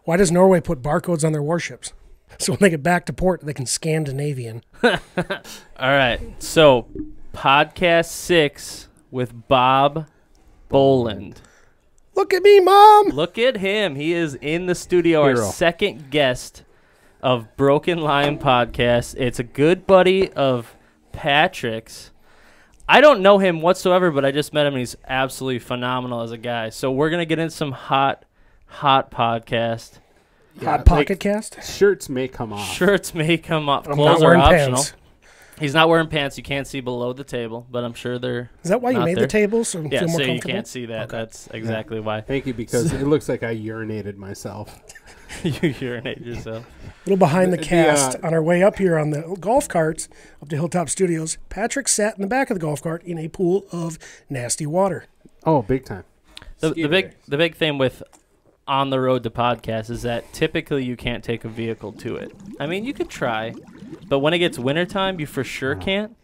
Why does Norway put barcodes on their warships? So when they get back to port, they can Scandinavian. All right. So, podcast 6 with Bob Bohland. Look at me, Mom! Look at him. He is in the studio, Hero. our second guest of Broken Lion Podcast. It's a good buddy of Patrick's. I don't know him whatsoever, but I just met him, and he's absolutely phenomenal as a guy. So we're going to get into some hot podcast. Hot pocket cast? Shirts may come off. Shirts may come up. I'm Clothes not are wearing optional. pants. He's not wearing pants. You can't see below the table, but I'm sure they're Is that why you not made there. the table? So Yeah, feel more so you comfortable? can't see that. Okay. That's exactly why. Thank you, because it looks like I urinated myself. You urinate yourself. A little behind the The, cast. On our way up here on the golf carts up to Hilltop Studios, Patrick sat in the back of the golf cart in a pool of nasty water. Oh, big time. The big thing with On the Road to Podcast is that typically you can't take a vehicle to it. I mean, you could try, but when it gets wintertime, you for sure can't.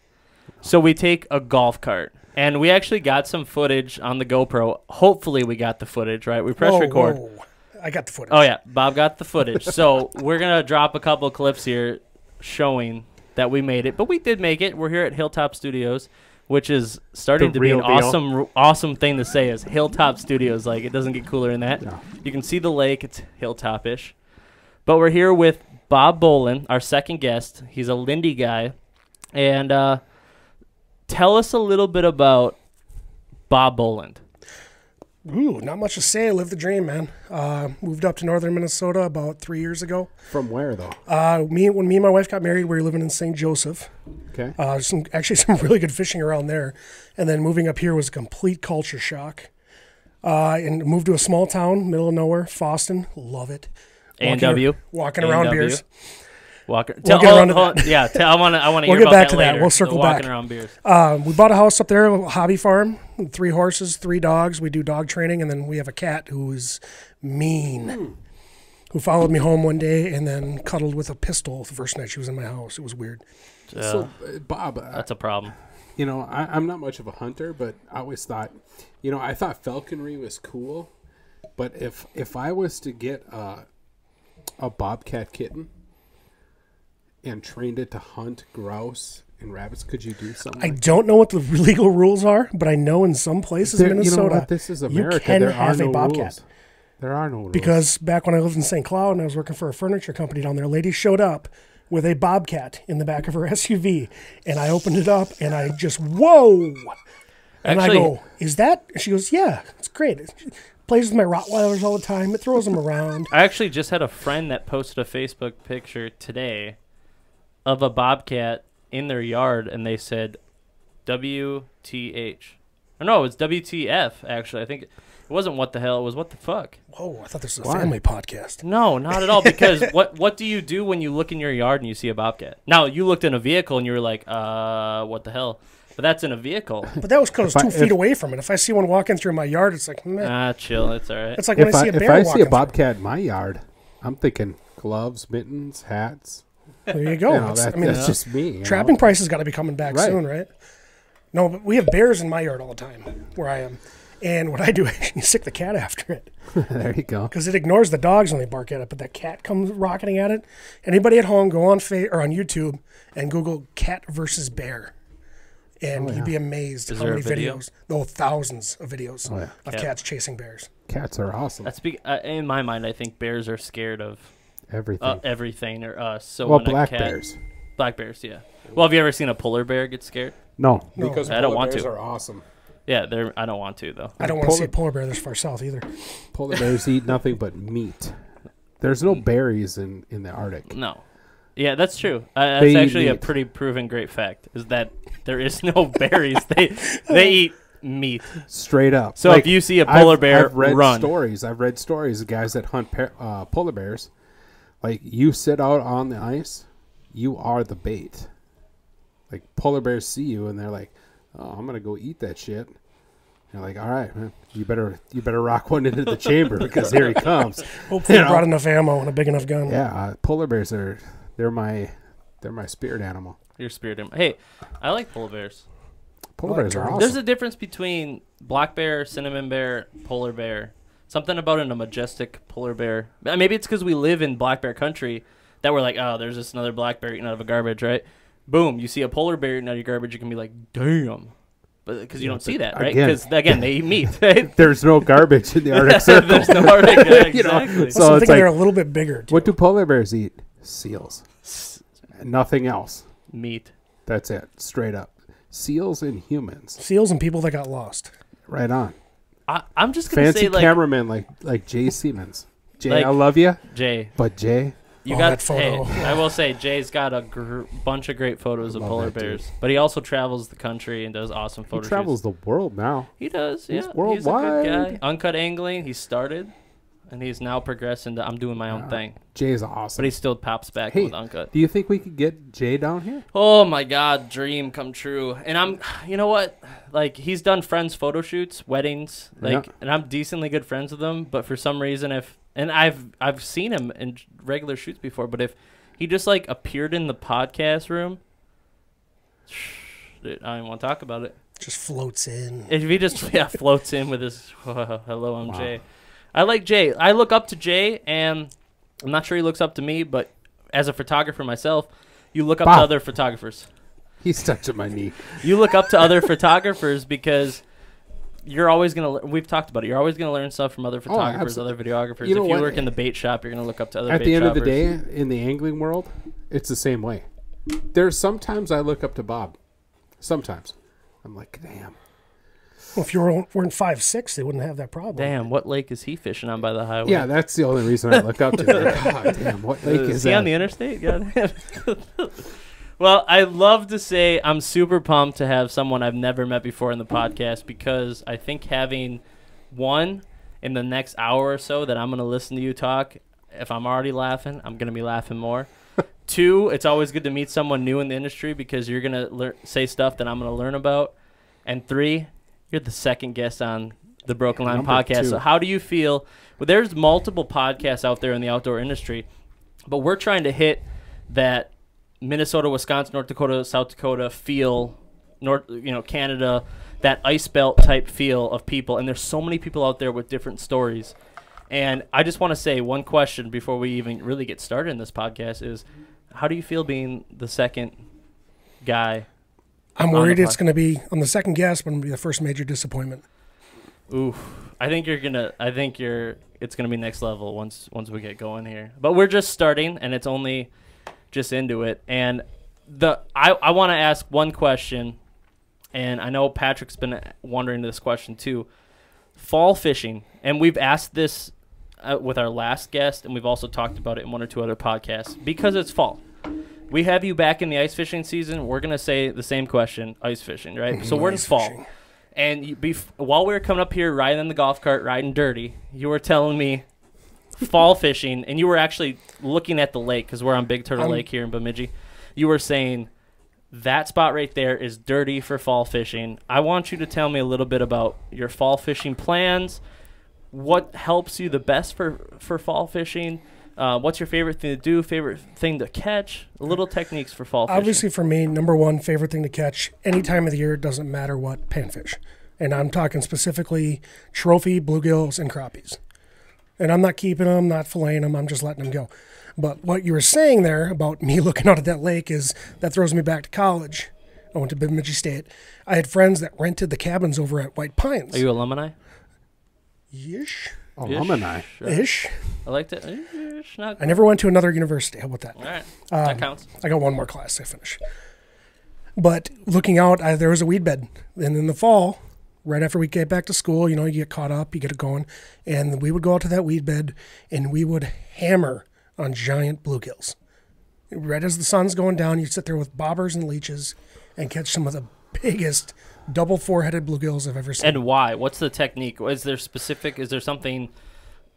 So we take a golf cart. And we actually got some footage on the GoPro. Hopefully we got the footage, right? We press record. Whoa. I got the footage. Oh, yeah. Bob got the footage. So we're going to drop a couple clips here showing that we made it. But we did make it. We're here at Hilltop Studios, which is starting to be an real deal. awesome thing to say is Hilltop Studios. Like, it doesn't get cooler than that. No. You can see the lake. It's hilltop-ish. But we're here with Bob Bohland, our second guest. He's a Lindy guy. And tell us a little bit about Bob Bohland. Ooh, not much to say. I lived the dream, man. Moved up to northern Minnesota about 3 years ago. From where, though? When me and my wife got married, we were living in St. Joseph. Okay. Some really good fishing around there. And then moving up here was a complete culture shock. And moved to a small town, middle of nowhere, Foston. Love it. A&W. Walking around A&W. beers. We'll get around to that. Yeah, I want to We'll hear get about back that to that. later. We'll circle the back. Walking around beers. We bought a house up there, a hobby farm, 3 horses, 3 dogs. We do dog training, and then we have a cat who is mean, who followed me home one day and then cuddled with a pistol the first night she was in my house. It was weird. So, Bob, That's a problem. you know, I'm not much of a hunter, but I always thought, you know, I thought falconry was cool. But if I was to get a bobcat kitten and trained it to hunt grouse and rabbits, could you do something? I don't know what the legal rules are, but I know in some places in Minnesota, you know what? This is America. you can There have are no a bobcat. rules. There are no rules. Because back when I lived in St. Cloud and I was working for a furniture company down there, a lady showed up with a bobcat in the back of her SUV, and I opened it up, and I just, whoa! And Actually- I go, is that? And she goes, yeah, it's great. It plays with my Rottweilers all the time. It throws them around. I actually just had a friend that posted a Facebook picture today of a bobcat in their yard, and they said WTH. Or no, it's WTF, actually. I think it wasn't what the hell. It was what the fuck. Whoa, I thought this was a Why? family podcast. No, not at all. Because what do you do when you look in your yard and you see a bobcat? Now, you looked in a vehicle and you were like, what the hell? But that's in a vehicle. But that was because I was 2 If- feet away from it. If I see one walking through my yard, it's like, meh. Chill. It's all right. It's like when if I I, see a if bear I walking see a through. bobcat in my yard, I'm thinking gloves, mittens, hats. There you go. You know, That's that's just me. you trapping know? prices got to be coming back Right. soon, right? No, but we have bears in my yard all the time where I am. And what I do is stick the cat after it There you go. because it ignores the dogs when they bark at it, but that cat comes rocketing at it. Anybody at home, go on or on YouTube and Google cat versus bear. And you'd be amazed Is how there many a video? videos, no, thousands of videos Oh, yeah. of Cat. cats chasing bears. Cats are awesome. That's in my mind, I think bears are scared of Everything. everything or us. So well, when a black cat, bears. Black bears, yeah. Well, have you ever seen a polar bear get scared? No, No. because I don't polar want bears to. are awesome. Yeah, I don't want to though. I don't want to see a polar bear this far south either. Polar bears eat nothing but meat. There's no berries in the Arctic. No. Yeah, that's true. That's They eat actually a meat. pretty proven great fact is that there is no berries. They eat meat. Straight up. So if you see a polar bear, I've read run. stories. I've read stories of guys that hunt polar bears. Like, you sit out on the ice, you are the bait. Like, polar bears see you and they're like, "Oh, I'm gonna go eat that shit." You're like, "All right, man, you better rock one into the chamber because here he comes." Hopefully, You you brought know? enough ammo and a big enough gun. Yeah, polar bears they're my spirit animal. Your spirit animal. Hey, I like polar bears. Polar Well, bears are turtles. awesome. There's a difference between black bear, cinnamon bear, polar bear. Something about in a majestic polar bear. Maybe it's because we live in black bear country that we're like, oh, there's just another black bear eating out of a garbage, right? Boom, you see a polar bear eating out of your garbage, you can be like, damn. But because you don't see that, right? Because, again, they eat meat, right? There's no garbage in the Arctic Circle. There's no Arctic, exactly. So I think they're a little bit bigger, too. What do polar bears eat? Seals. Nothing else. Meat. That's it. Straight up. Seals and humans. Seals and people that got lost. Right on. I'm just going to say, fancy cameraman like Jay Siemens. Jay, Like, I love you. Jay. But Jay. You Oh, got that photo. Hey, I will say, Jay's got a bunch of great photos of Love polar that dude. bears. But he also travels the country and does awesome photo He travels shoots. the world now. He does, yeah. He's He's a worldwide. good guy. Uncut angling, he started. And he's now progressing to I'm doing my own thing. Jay's awesome. But he still pops back Hey, with uncut. do you think we could get Jay down here? Oh my God, dream come true. And you know what? Like, he's done friends photo shoots, weddings, like, Yeah. and I'm decently good friends with him. But for some reason, I've seen him in regular shoots before, but if he just like appeared in the podcast room, dude, I don't even want to talk about it. Just floats in. If he just floats in with his hello, I'm Wow. Jay. I like Jay. I look up to Jay, and I'm not sure he looks up to me, but as a photographer myself, you look up to Bob. other photographers. He's touching my knee. You look up to other photographers because you're always going to, we've talked about it, you're always going to learn stuff from other photographers, other videographers. You know if you what? work in the bait shop, you're going to look up to other At bait the end of the shoppers. day, in the angling world, it's the same way. There's sometimes I look up to Bob. Sometimes. I'm like, damn. Well, if you weren't 5'6", they wouldn't have that problem. Damn, what lake is he fishing on by the highway? Yeah, that's the only reason I look up to him. Like, God damn, what lake is he that? on the interstate? God. Well, I love to say I'm super pumped to have someone I've never met before in the podcast because I think having one in the next hour or so that I'm going to listen to you talk, if I'm already laughing, I'm going to be laughing more. Two, it's always good to meet someone new in the industry because you're going to say stuff that I'm going to learn about. And three, you're the second guest on the Broken Line Number podcast. two. So how do you feel? Well, there's multiple podcasts out there in the outdoor industry, but we're trying to hit that Minnesota, Wisconsin, North Dakota, South Dakota feel, Canada, that ice belt type feel of people. And there's so many people out there with different stories. And I just want to say one question before we even really get started in this podcast is, how do you feel being the second guy? I'm worried it's going to be, on the second guess, but it'll be the first major disappointment. Oof. It's gonna be next level once we get going here. But we're just starting and it's only just into it. And I wanna ask one question, and I know Patrick's been wondering this question too. Fall fishing, and we've asked this with our last guest, and we've also talked about it in one or two other podcasts, because it's fall. We have you back in the ice fishing season. We're gonna say the same question, ice fishing, right? So we're in Ice fall. fishing. And while we were coming up here riding in the golf cart, riding dirty, you were telling me fall fishing, and you were actually looking at the lake because we're on Big Turtle Lake here in Bemidji. You were saying that spot right there is dirty for fall fishing. I want you to tell me a little bit about your fall fishing plans. What helps you the best for fall fishing? What's your favorite thing to do, favorite thing to catch? Little techniques for fall fishing. Obviously, for me, number one favorite thing to catch any time of the year, it doesn't matter what, panfish. And I'm talking specifically trophy, bluegills, and crappies. And I'm not keeping them, not filleting them, I'm just letting them go. But what you were saying there about me looking out at that lake is, that throws me back to college. I went to Bemidji State. I had friends that rented the cabins over at White Pines. Are you alumni? Yish. Alumni. Ish. I liked it. Ish, not I never went to another university. How about that? all right. That counts. I got one more class I finish. But looking out, there was a weed bed. And in the fall, right after we get back to school, you get caught up, you get it going. And we would go out to that weed bed, and we would hammer on giant bluegills. Right as the sun's going down, you'd sit there with bobbers and leeches and catch some of the biggest double four-headed bluegills I've ever seen. And why? What's the technique? Is there something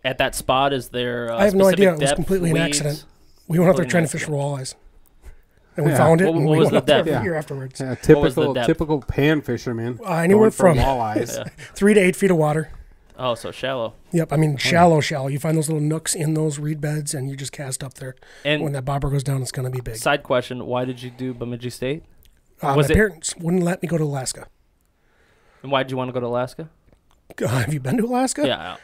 at that spot? Is there I have no specific idea. It was depth, completely an weeds? accident. We went out there Completely trying an to fish for accident. walleyes. And we Yeah. found it, What and was we went the out there depth? a year afterwards. Yeah, What was the typical depth? typical pan fisherman. Anywhere going for from walleyes. 3 to 8 feet of water. Oh, so shallow. Yep, I mean shallow. You find those little nooks in those reed beds, and you just cast up there. And When that bobber goes down, it's going to be big. side question: why did you do Bemidji State? My was it- parents wouldn't let me go to Alaska. And why did you want to go to Alaska? Have you been to Alaska? Yeah.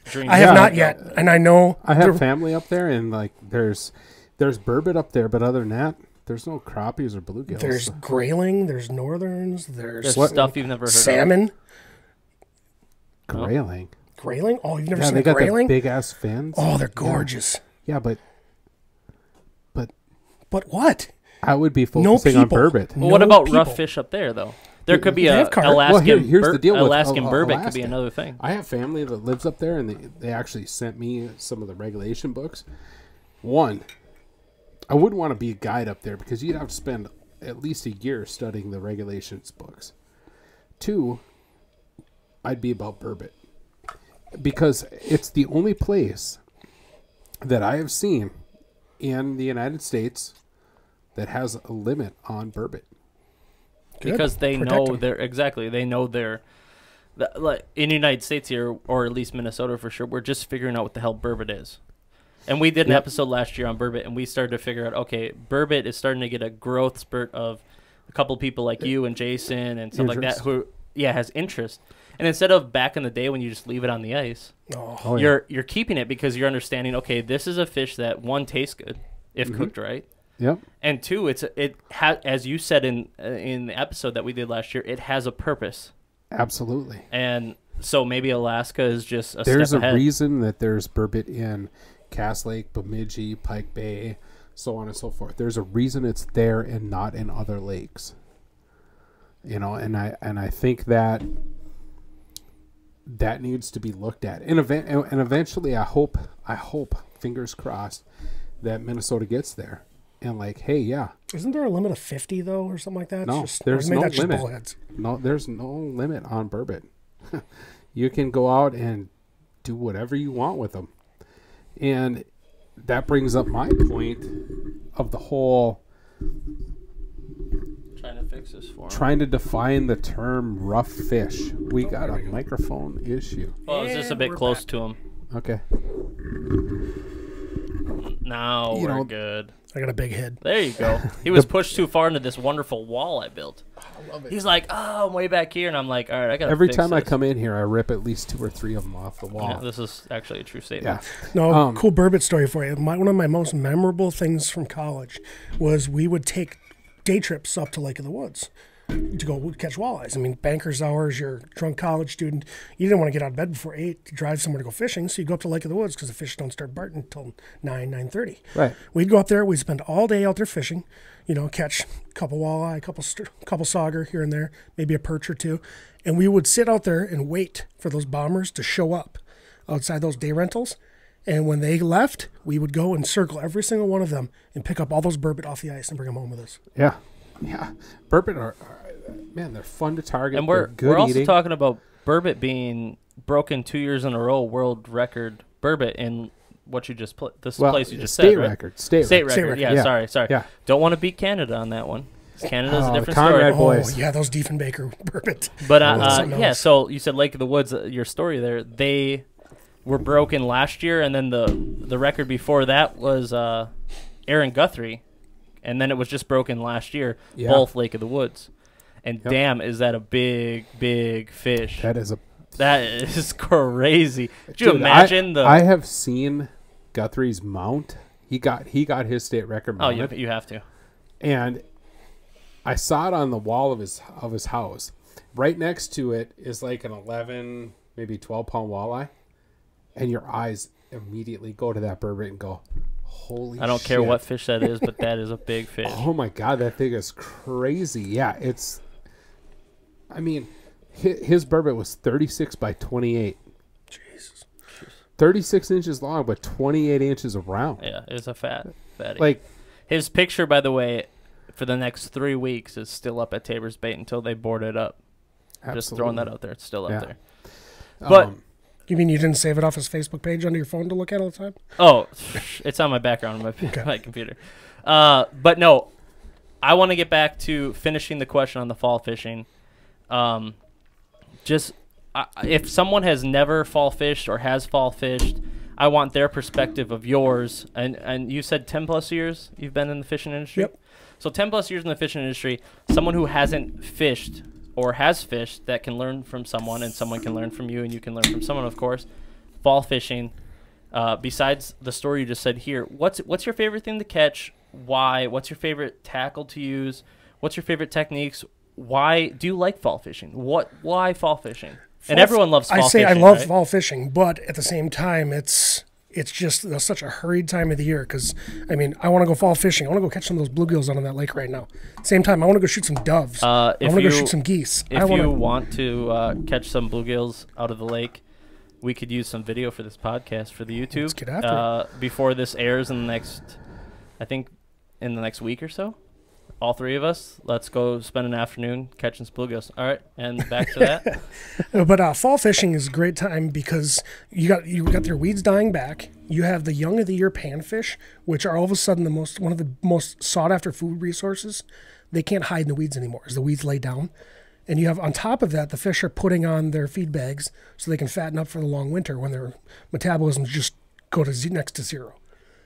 Dream I have Yeah, not yet, and I know I have family up there, and like there's burbot up there, but other than that, there's no crappies or bluegills. there's grayling, there's northerns, There's there's stuff you've never heard salmon. grayling. Grayling? Oh, you've never Yeah, seen they a got the grayling? big ass fins. Oh, they're gorgeous. Yeah, but But what? I would be focusing on people. burbot. of. Well, what about rough people. fish up there, though? There could be They a have carp. Alaskan, Well, here's the deal with Alaskan burbot could be Alaska. another thing. I have family that lives up there, and they actually sent me some of the regulation books. One, I wouldn't want to be a guide up there because you'd have to spend at least a year studying the regulations books. Two, I'd be about burbot because it's the only place that I have seen in the United States that has a limit on burbot. Good. Because they Protect know them. they know like in the United States here, or at least Minnesota for sure, we're just figuring out what the hell burbot is. And we did an Yep. episode last year on burbot, and we started to figure out, okay, burbot is starting to get a growth spurt of a couple people like you and Jason and stuff like that Interest. who has interest. And instead of back in the day when you just leave it on the ice, Oh, yeah. you're keeping it because you're understanding, okay, this is a fish that one tastes good if cooked right. Yep. And two, as you said in the episode that we did last year, it has a purpose. Absolutely. And so maybe Alaska is just a There's step a ahead. reason that there's burbot in Cass Lake, Bemidji, Pike Bay, so on and so forth. There's a reason it's there and not in other lakes. You know, and I think that needs to be looked at. And eventually I hope, fingers crossed, that Minnesota gets there. And like, hey, yeah. Isn't there a limit of 50 though, or something like that? No, It's just, there's or maybe no that's just limit. bullheads. No, there's no limit on burbot. You can go out and do whatever you want with them. And that brings up my point of the whole Trying to fix this for him. trying to define the term rough fish. We got a microphone issue. Well, is this a And bit we're close back. to him? Okay. No, You we're know- good. I got a big head. There you go. He was pushed too far into this wonderful wall I built. I love it. He's like, oh, I'm way back here. And I'm like, all right, I got to Every fix time I this. come in here, I rip at least 2 or 3 of them off the wall. Yeah, this is actually a true statement. Yeah. No, cool burbot story for you. One of my most memorable things from college was we would take day trips up to Lake of the Woods to go catch walleyes. I mean, banker's hours, you're a drunk college student. You didn't want to get out of bed before 8 to drive somewhere to go fishing, so you go up to Lake of the Woods because the fish don't start barking until 9:30. Right. We'd go up there. We'd spend all day out there fishing, catch a couple walleye, couple sauger here and there, maybe a perch or two. And we would sit out there and wait for those bombers to show up outside those day rentals. And when they left, we would go and circle every single one of them and pick up all those burbot off the ice and bring them home with us. Yeah. Yeah. Burbot are man, they're fun to target. And They're we're good also eating. talking about burbot being broken 2 years in a row, world record burbot in what you just this place you just state said, right? record. State record. State record. Yeah, Yeah. Sorry. Yeah. Don't want to beat Canada on that one. Canada's a Oh, the different Conrad story. boys. Oh, yeah, those Diefenbaker burbot. But something yeah, else. so you said Lake of the Woods, your story there. They were broken last year, and then the record before that was Aaron Guthrie, and then it was just broken last year, Yeah. both Lake of the Woods. And Yep. damn, is that a big, big fish. That is a That is crazy. Could you Dude, imagine I have seen Guthrie's mount. He got his state record Oh, mounted. you have to. And I saw it on the wall of his house. Right next to it is like an 11, maybe 12-pound walleye, and your eyes immediately go to that burbot and go, "Holy!" I don't care shit. what fish that is, but that is a big fish. Oh my god, that thing is crazy. Yeah, it's. I mean, his burbot was 36 by 28. Jesus. 36 inches long, but 28 inches around. Yeah, it's a fatty. Like, His picture, by the way, for the next 3 weeks is still up at Tabor's Bait until they board it up. Just throwing that out there. It's still up Yeah. there. But You mean you didn't save it off his Facebook page under your phone to look at all the time? oh, it's on my background on my computer. But no, I want to get back to finishing the question on the fall fishing. If someone has never fall fished or has fall fished, I want their perspective of yours. And you said 10 plus years you've been in the fishing industry? Yep. So 10 plus years in the fishing industry, someone who hasn't fished or has fished that can learn from someone, and someone can learn from you, and you can learn from someone, of course. Fall fishing. Besides the story you just said here, what's your favorite thing to catch? Why? What's your favorite tackle to use? What's your favorite techniques? Why do you like fall fishing? Why fall fishing? And everyone loves fall fishing. I love right? fall fishing, but at the same time, it's just such a hurried time of the year because, I mean, I want to go fall fishing. I want to go catch some of those bluegills out on that lake right now. Same time, I want to go shoot some doves. I want to go shoot some geese. If you want to catch some bluegills out of the lake, we could use some video for this podcast for the YouTube. Let's get after it. Before this airs in the next, I think, in the next week or so. All three of us, let's go spend an afternoon catching some bluegills. All right, and back to that. But fall fishing is a great time because you got your weeds dying back. You have the young of the year panfish, which are all of a sudden one of the most sought after food resources. They can't hide in the weeds anymore as the weeds lay down. And you have on top of that, the fish are putting on their feed bags so they can fatten up for the long winter when their metabolisms just go to next to zero.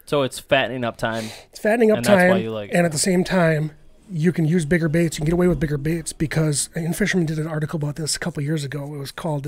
So it's fattening up time. It's fattening up and time, that's why you like it. And at the same time, you can use bigger baits. You can get away with bigger baits because, and Fisherman did an article about this a couple of years ago. It was called,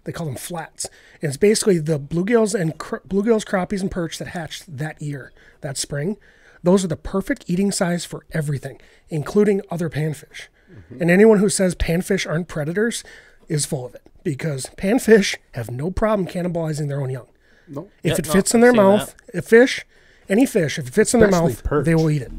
they call them flats. And it's basically the bluegills, crappies, and perch that hatched that year, that spring. Those are the perfect eating size for everything, including other panfish. Mm-hmm. And anyone who says panfish aren't predators is full of it because panfish have no problem cannibalizing their own young. Nope. If it fits in their mouth, any fish, if it fits in their mouth, perch. they will eat it.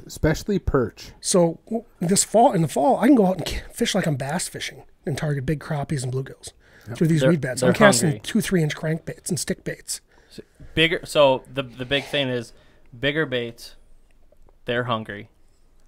Especially perch. So in the fall, I can go out and fish like I'm bass fishing and target big crappies and bluegills through these weed beds. I'm casting 2-3 inch crankbaits and stick baits. So the big thing is bigger baits. They're hungry,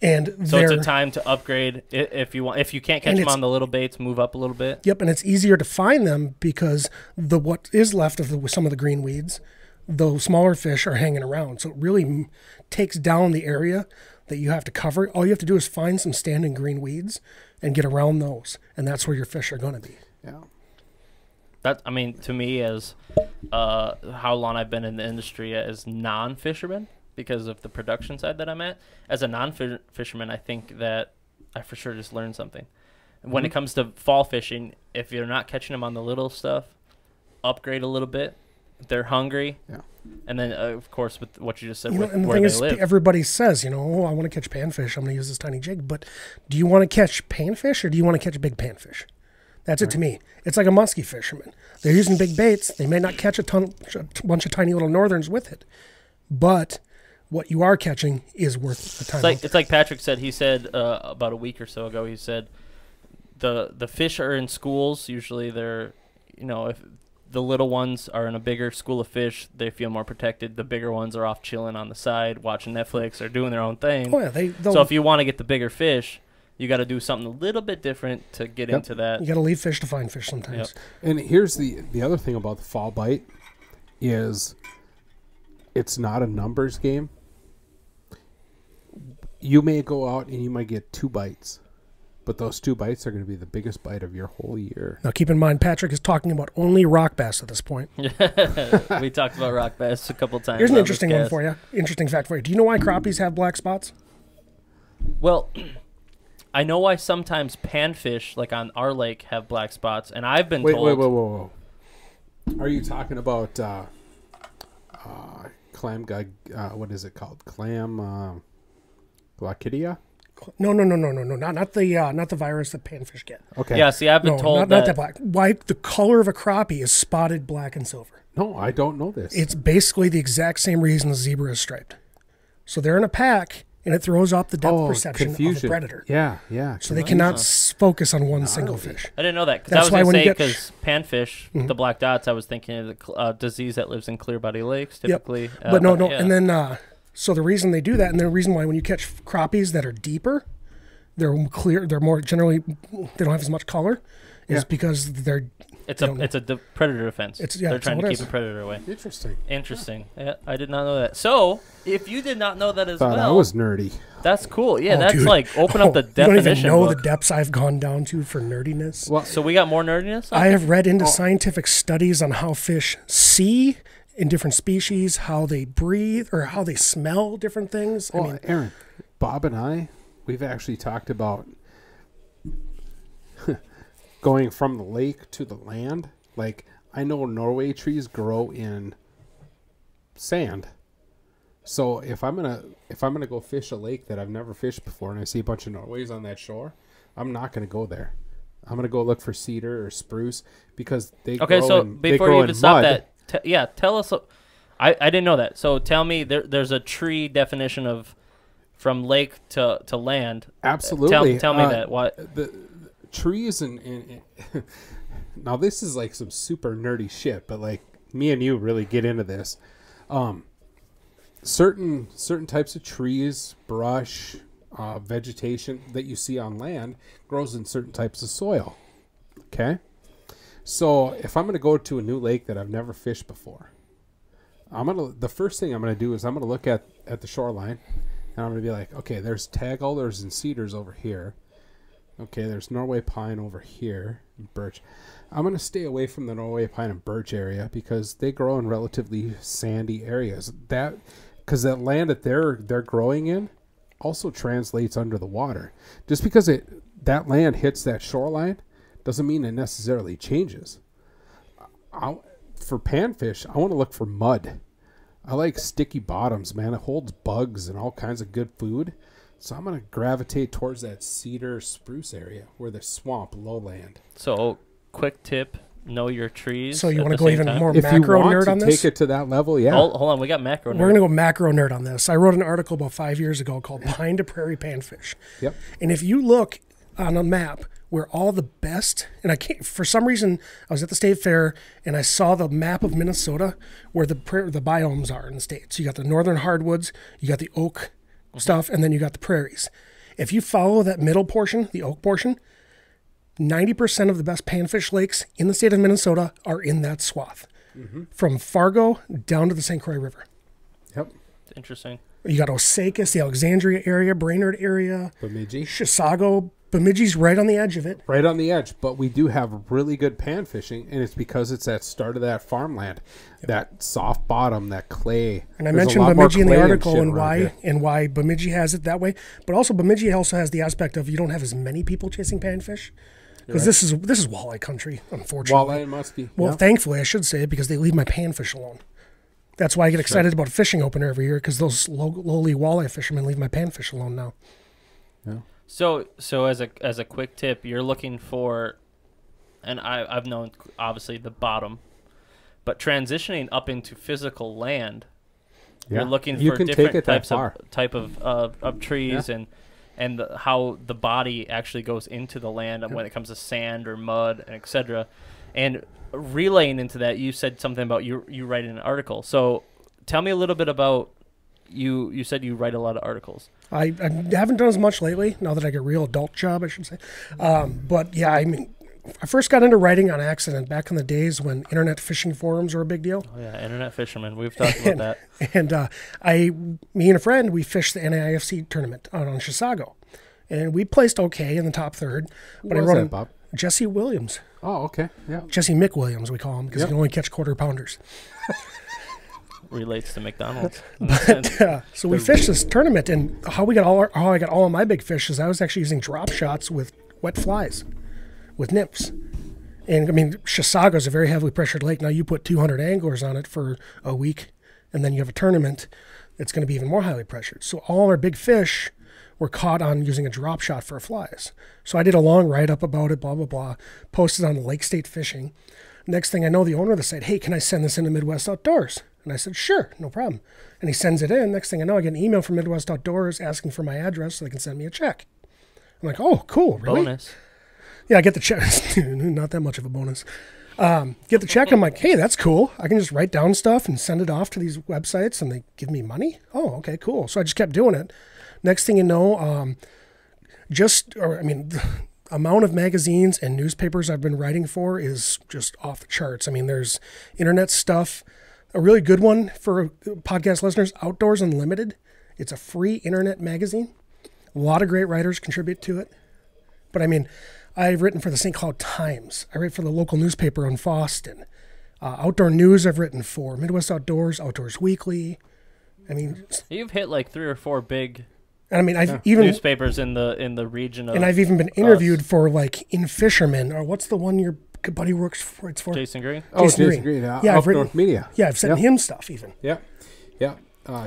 and so it's a time to upgrade if you want. If you can't catch them on the little baits, move up a little bit. Yep, and it's easier to find them because what is left of some of the green weeds, the smaller fish are hanging around. So it really takes down the area that you have to cover. All you have to do is find some standing green weeds and get around those, and that's where your fish are going to be. Yeah. To me, as how long I've been in the industry as non-fisherman, because of the production side that I'm at, as a non-fisherman, I think that I for sure just learned something. When it comes to fall fishing, if you're not catching them on the little stuff, upgrade a little bit. They're hungry. Yeah. And then, of course, with what you just said, and the thing is, everybody says, I want to catch panfish. I'm going to use this tiny jig. But do you want to catch panfish or do you want to catch big panfish? That's it to me. It's like a muskie fisherman. They're using big baits. They may not catch a bunch of tiny little northerns with it. But what you are catching is worth the time. It's like Patrick said. He said about a week or so ago, he said the fish are in schools. Usually they're, if the little ones are in a bigger school of fish, they feel more protected. The bigger ones are off chilling on the side, watching Netflix or doing their own thing. Oh, yeah, so if you want to get the bigger fish, you got to do something a little bit different to get into that. You got to leave fish to find fish sometimes. Yep. And here's the other thing about the fall bite is it's not a numbers game. You may go out and you might get 2 bites. But those 2 bites are going to be the biggest bite of your whole year. Now, keep in mind, Patrick is talking about only rock bass at this point. We talked about rock bass a couple times. Here's an interesting one for you. Interesting fact for you. Do you know why crappies have black spots? Well, I know why sometimes panfish, like on our lake, have black spots. And I've been told... Wait. Are you talking about clam... what is it called? Clam... Glaucidia? No, not the virus that panfish get. Okay. Yeah, see, I've been told not that black. Why the color of a crappie is spotted black and silver. No, I don't know this. It's basically the exact same reason the zebra is striped. So they're in a pack, and it throws off the depth perception of a predator. Yeah. So they cannot focus on one single fish. I didn't know that. Because I was going to say, because panfish, the black dots, I was thinking of the disease that lives in clear body lakes, typically. Yep. But no. Yeah. And then... So the reason they do that, and the reason why when you catch crappies that are deeper, they're clear, they're more generally, they don't have as much color, is because it's a predator defense. They're trying to keep a predator away. Interesting. Yeah, I did not know that. So if you did not know that as well, I was nerdy. That's cool. Yeah, that's dude. Like open up the definition. You don't even know book. The depths I've gone down to for nerdiness. Well, so we got more nerdiness. I have read into scientific studies on how fish see in different species, how they breathe or how they smell different things. Well, Aaron, Bob and I, we've actually talked about going from the lake to the land, like I know Norway trees grow in sand. So if I'm gonna go fish a lake that I've never fished before and I see a bunch of Norways on that shore, I'm not gonna go there. I'm gonna go look for cedar or spruce because they Okay, grow so in, before they grow you in even stop mud. that, tell us. I didn't know that. So tell me, there's a tree definition of from lake to land. Absolutely. Tell me that. What? The trees and now this is like some super nerdy shit, but like me and you really get into this. Certain types of trees, brush, vegetation that you see on land grows in certain types of soil. Okay, so if I'm going to go to a new lake that I've never fished before, the first thing I'm gonna do is I'm gonna look at the shoreline, and I'm gonna be like, okay, there's tag alders and cedars over here. Okay, there's Norway pine over here, birch. I'm going to stay away from the Norway pine and birch area because they grow in relatively sandy areas. Because that land that they're growing in also translates under the water. Just because that land hits that shoreline doesn't mean it necessarily changes. For panfish, I want to look for mud. I like sticky bottoms, man. It holds bugs and all kinds of good food. So I'm going to gravitate towards that cedar spruce area where the swamp lowland. So, quick tip, know your trees. So you want to go even more If you macro want nerd to on this? take it to that level, yeah. Hold on, we got macro. We're going to go macro nerd on this. I wrote an article about 5 years ago called Pine to Prairie Panfish. Yep. And if you look on a map where all the best, and I can't, for some reason, I was at the state fair and I saw the map of Minnesota where the biomes are in the state. So you got the northern hardwoods, you got the oak stuff, and then you got the prairies. If you follow that middle portion, the oak portion, 90% of the best panfish lakes in the state of Minnesota are in that swath. Mm-hmm. From Fargo down to the St. Croix River. Yep. Interesting. You got Osakis, the Alexandria area, Brainerd area, Bemidji. Chisago. Bemidji's right on the edge of it. Right on the edge, but we do have really good pan fishing, and it's because it's that start of that farmland, that soft bottom, that clay. And I mentioned Bemidji in the article and why why Bemidji has it that way. But also Bemidji also has the aspect of you don't have as many people chasing panfish. Because this is walleye country, unfortunately. Walleye must be. Well, thankfully, I should say, because they leave my panfish alone. That's why I get excited about a fishing opener every year, because those lowly walleye fishermen leave my panfish alone now. Yeah. So as a quick tip, you're looking for, and I've known obviously the bottom, but transitioning up into physical land, you're looking for different type of trees and how the body actually goes into the land when it comes to sand or mud and etc. And relaying into that, you said something about you writing an article. So tell me a little bit about you said you write a lot of articles. I haven't done as much lately, now that I get a real adult job, I should say. But yeah, I mean, I first got into writing on accident back in the days when internet fishing forums were a big deal. Oh yeah, internet fishermen. We've talked about that. And me and a friend, we fished the NAIFC tournament out on Chisago. And we placed okay in the top third. But I wrote that, Bob? Jesse Williams. Oh, okay. Yeah. Jesse Mick Williams, we call him, because he can only catch quarter pounders. Relates to McDonald's. But, so we fished this tournament, and how I got all of my big fish is I was actually using drop shots with wet flies, with nymphs. And I mean, Chisago is a very heavily pressured lake. Now you put 200 anglers on it for a week, and then you have a tournament that's going to be even more highly pressured. So all our big fish were caught on using a drop shot for flies. So I did a long write-up about it, blah, blah, blah, posted on the Lake State Fishing. Next thing I know, the owner of the site, hey, can I send this into Midwest Outdoors? And I said, sure, no problem. And he sends it in. Next thing I know, I get an email from Midwest Outdoors asking for my address so they can send me a check. I'm like, oh, cool, really? Bonus. Yeah, I get the check. Not that much of a bonus. Get the check. I'm like, hey, that's cool. I can just write down stuff and send it off to these websites, and they give me money? Oh, okay, cool. So I just kept doing it. Next thing you know, the amount of magazines and newspapers I've been writing for is just off the charts. I mean, there's internet stuff. A really good one for podcast listeners, Outdoors Unlimited. It's a free internet magazine. A lot of great writers contribute to it. But I mean, I've written for the St. Cloud Times. I write for the local newspaper in Boston. Outdoor News I've written for. Midwest Outdoors, Outdoors Weekly. I mean, you've hit like 3 or 4 big And I mean, I've even newspapers in the region of, and I've even been interviewed for like in Fisherman, or what's the one your buddy works for? It's for Jason Green. Jason Green. Yeah, Up North Media. Yeah, I've sent him stuff even. Yeah, yeah.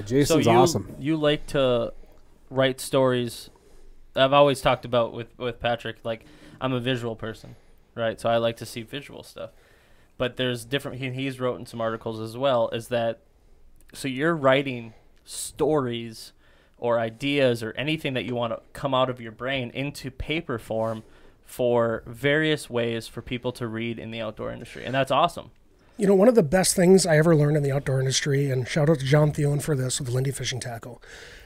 Jason's so awesome. You like to write stories. I've always talked about with Patrick, like I'm a visual person, right? So I like to see visual stuff. But there's different. He's written some articles as well. Is that so? You're writing stories or ideas or anything that you want to come out of your brain into paper form for various ways for people to read in the outdoor industry. And that's awesome. You know, one of the best things I ever learned in the outdoor industry, and shout out to John Thielen for this with Lindy Fishing Tackle.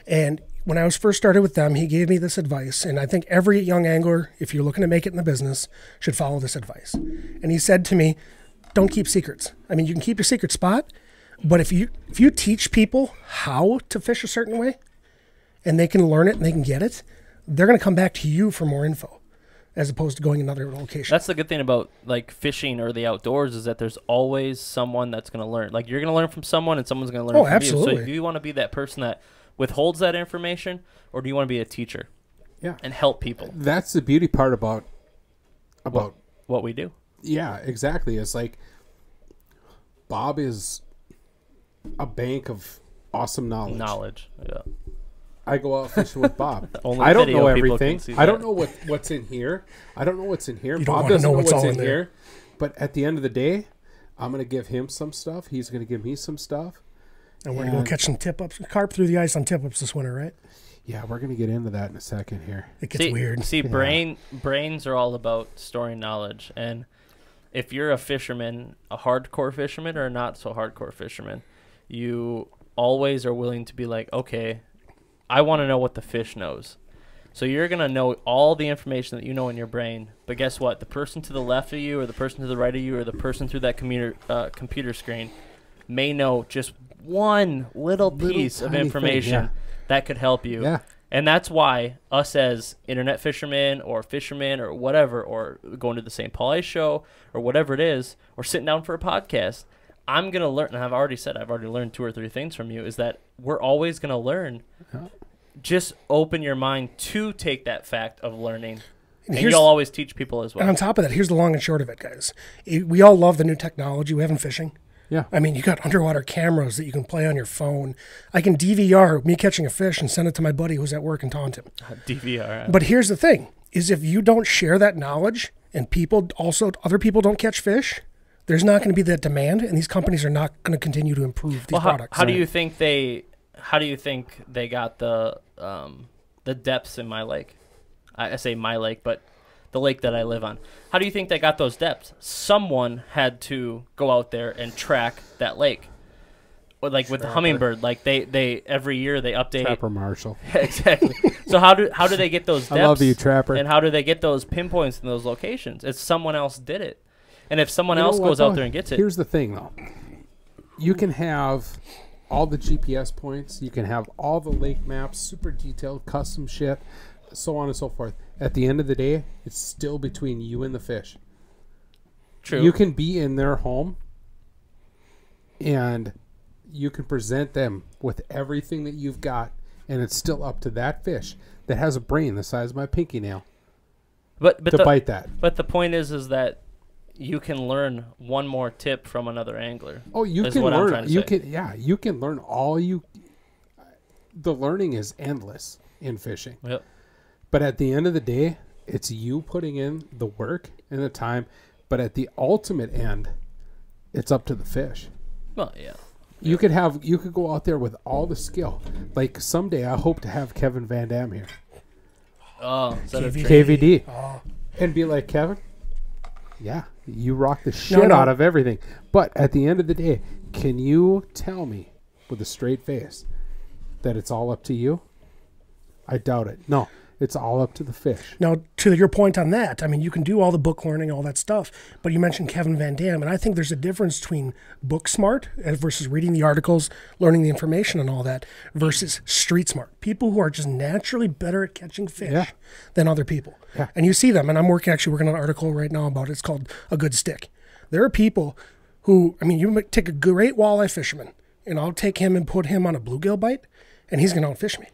And when I was first started with them, he gave me this advice. And I think every young angler, if you're looking to make it in the business, should follow this advice. And he said to me, don't keep secrets. I mean, you can keep your secret spot, but if you teach people how to fish a certain way, and they can learn it and they can get it, they're going to come back to you for more info as opposed to going another location. That's the good thing about like fishing or the outdoors is that there's always someone that's going to learn. Like you're going to learn from someone and someone's going to learn from absolutely. you. So do you want to be that person that withholds that information or do you want to be a teacher? Yeah. And help people. That's the beauty part about what we do. Yeah, exactly. It's like Bob is a bank of awesome knowledge. Yeah. I go out fishing with Bob. Only I don't video know people everything. can see I don't that. know what's in here. I don't know what's in here. You don't Bob wanna doesn't know know what's what's all in in there. here. But at the end of the day, I'm going to give him some stuff. He's going to give me some stuff. And we're going to go catch some tip-ups. Carp through the ice on tip-ups this winter, right? Yeah, we're going to get into that in a second here. It gets weird. See, brains are all about storing knowledge. And if you're a fisherman, a hardcore fisherman or a not so hardcore fisherman, you always are willing to be like, okay, I want to know what the fish knows. So you're going to know all the information that you know in your brain. But guess what? The person to the left of you or the person to the right of you or the person through that computer screen may know just one little piece of information that could help you. Yeah. And that's why us as internet fishermen or whatever, or going to the St. Paul Ice Show or whatever it is, or sitting down for a podcast, I'm going to learn, and I've already learned 2 or 3 things from you, is that we're always going to learn. Just open your mind to take that fact of learning, and you'll always teach people as well. And on top of that, here's the long and short of it, guys. We all love the new technology we have in fishing. Yeah. I mean, you got underwater cameras that you can play on your phone. I can DVR me catching a fish and send it to my buddy who's at work and taunt him. DVR. But here's the thing, is if you don't share that knowledge and other people don't catch fish, there's not going to be that demand, and these companies are not going to continue to improve these products. How do you think they got the depths in my lake? I say my lake, but the lake that I live on. How do you think they got those depths? Someone had to go out there and track that lake. Or like with the hummingbird, like they every year they update. Trapper Marshall. Exactly. So how do they get those depths? I love you, Trapper. And how do they get those pinpoints in those locations? It's someone else did it. And if someone else goes out there and gets it. Here's the thing, though. You can have all the GPS points. You can have all the lake maps, super detailed, custom shit, so on and so forth. At the end of the day, it's still between you and the fish. True. You can be in their home, and you can present them with everything that you've got, and it's still up to that fish that has a brain the size of my pinky nail to bite that. But the point is that you can learn one more tip from another angler. Oh, you can learn. You can learn all you. The learning is endless in fishing. Yep. But at the end of the day, it's you putting in the work and the time. But at the ultimate end, it's up to the fish. Well, yeah. You could go out there with all the skill. Like someday, I hope to have Kevin Van Dam here. Oh, KVD. Oh. And be like, Kevin, yeah, you rock the shit out of everything. But at the end of the day, can you tell me with a straight face that it's all up to you? I doubt it. No, it's all up to the fish. Now, to your point on that, I mean, you can do all the book learning, all that stuff, but you mentioned Kevin Van Dam, and I think there's a difference between book smart versus reading the articles, learning the information and all that, versus street smart. People who are just naturally better at catching fish than other people. Yeah. And you see them, and I'm actually working on an article right now about it. It's called A Good Stick. There are people who, I mean, you might take a great walleye fisherman, and I'll take him and put him on a bluegill bite, and he's going to outfish me.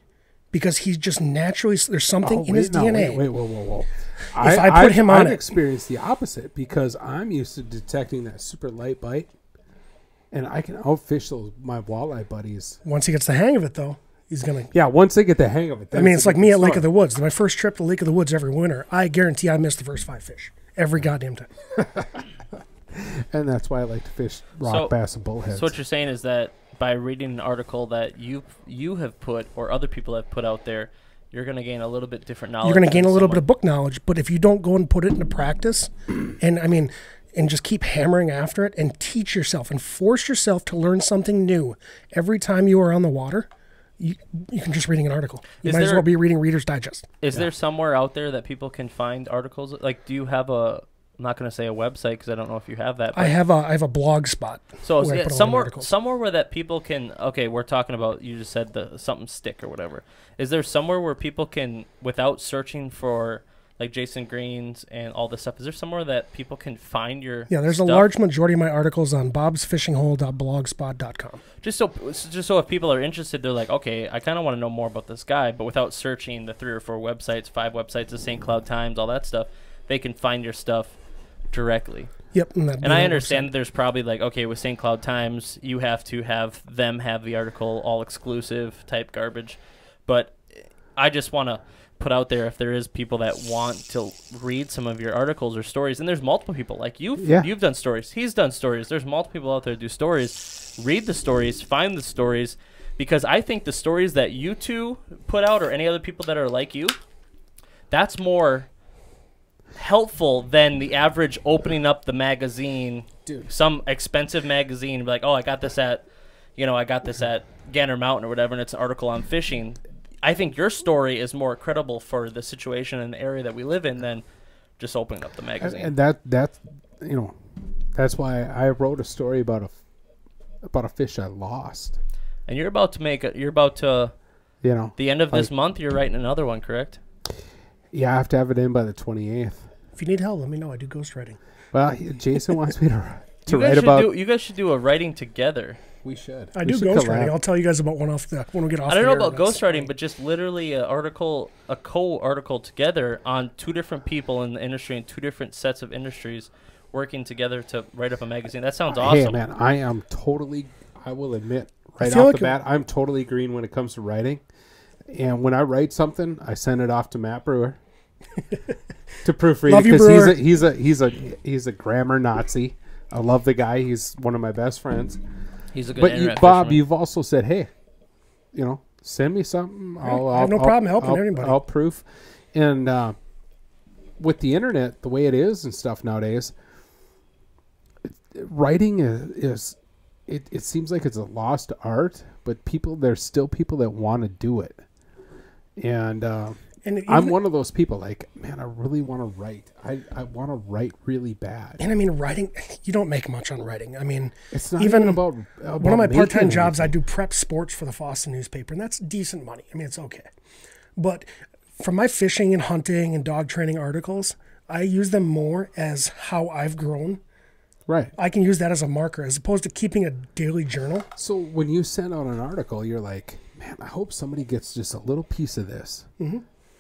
because he's just naturally, there's something in his DNA. Wait, whoa. If I put him on I've it. experienced the opposite because I'm used to detecting that super light bite, and I can outfish my walleye buddies. Once he gets the hang of it, though, he's going to. Yeah, once they get the hang of it. I mean, it's like me at Lake of the Woods. My first trip to Lake of the Woods every winter, I guarantee I missed the first 5 fish. Every goddamn time. And that's why I like to fish rock bass and bullheads. So what you're saying is that by reading an article that you have put or other people have put out there, you're going to gain a little bit different knowledge. You're going to gain a little bit of book knowledge, but if you don't go and put it into practice, and just keep hammering after it and teach yourself and force yourself to learn something new every time you are on the water, you can just reading an article. You might as well be reading Reader's Digest. Is there somewhere out there that people can find articles? Like, do you have I'm not going to say a website because I don't know if you have that. I have a blog spot. So somewhere where that people can. Okay, we're talking about. You just said something stick or whatever. Is there somewhere where people can, without searching for like Jason Green's and all this stuff? Is there somewhere that people can find your? Yeah, there's stuff? A large majority of my articles on bobsfishinghole.blogspot.com. Just so if people are interested, they're like, okay, I kind of want to know more about this guy, but without searching the 3 or 4 websites, 5 websites, the St. Cloud Times, all that stuff, they can find your stuff directly. Yep. And I understand that there's probably like, okay, with St. Cloud Times, you have to have them have the article all exclusive type garbage. But I just want to put out there if there is people that want to read some of your articles or stories, and there's multiple people like you've done stories, he's done stories, there's multiple people out there that do stories. Read the stories, find the stories, because I think the stories that you two put out or any other people that are like you, that's more helpful than the average opening up the magazine, some expensive magazine, and be like, oh, I got this at Gander Mountain or whatever, and it's an article on fishing. I think your story is more credible for the situation and the area that we live in than just opening up the magazine. And that's why I wrote a story about a fish I lost. And you're about to the end of this month, you're writing another one, correct? Yeah, I have to have it in by the 28th. If you need help, let me know. I do ghostwriting. Well, Jason wants me to write about. You guys should do a writing together. We should. I do ghostwriting. I'll tell you guys about one when we get off. I don't know about ghostwriting, but just literally a co-article together on 2 different people in the industry and 2 different sets of industries working together to write up a magazine. That sounds awesome. Hey, man, I will admit right off the bat, I'm totally green when it comes to writing. And when I write something, I send it off to Matt Brewer to proofread it because he's a grammar Nazi. I love the guy. He's one of my best friends. He's a good Bob, fisherman. you've also said, hey, send me something. I have no problem helping anybody. I'll proof. And with the internet, the way it is and stuff nowadays, writing is it seems like it's a lost art, but there's still people that want to do it. And I'm one of those people, like, man, I really want to write. I want to write really bad. And I mean, writing, you don't make much on writing. I mean, it's not even about one of my part-time jobs, I do prep sports for the Boston newspaper, and that's decent money. I mean, it's okay. But for my fishing and hunting and dog training articles, I use them more as how I've grown. Right. I can use that as a marker as opposed to keeping a daily journal. So when you send out an article, you're like, man, I hope somebody gets just a little piece of this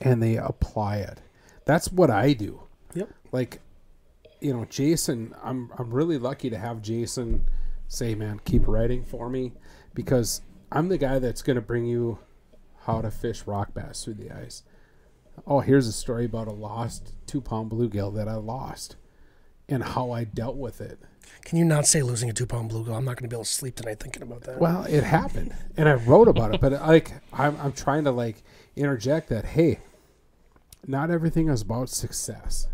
and they apply it. That's what I do. Yep. Like, Jason, I'm really lucky to have Jason say, man, keep writing for me, because I'm the guy that's going to bring you how to fish rock bass through the ice. Oh, here's a story about a lost 2-pound bluegill that I lost and how I dealt with it. Can you not say losing a 2-pound bluegill? I'm not going to be able to sleep tonight thinking about that. Well, it happened, and I wrote about it, but I'm trying to interject that, hey, not everything is about success.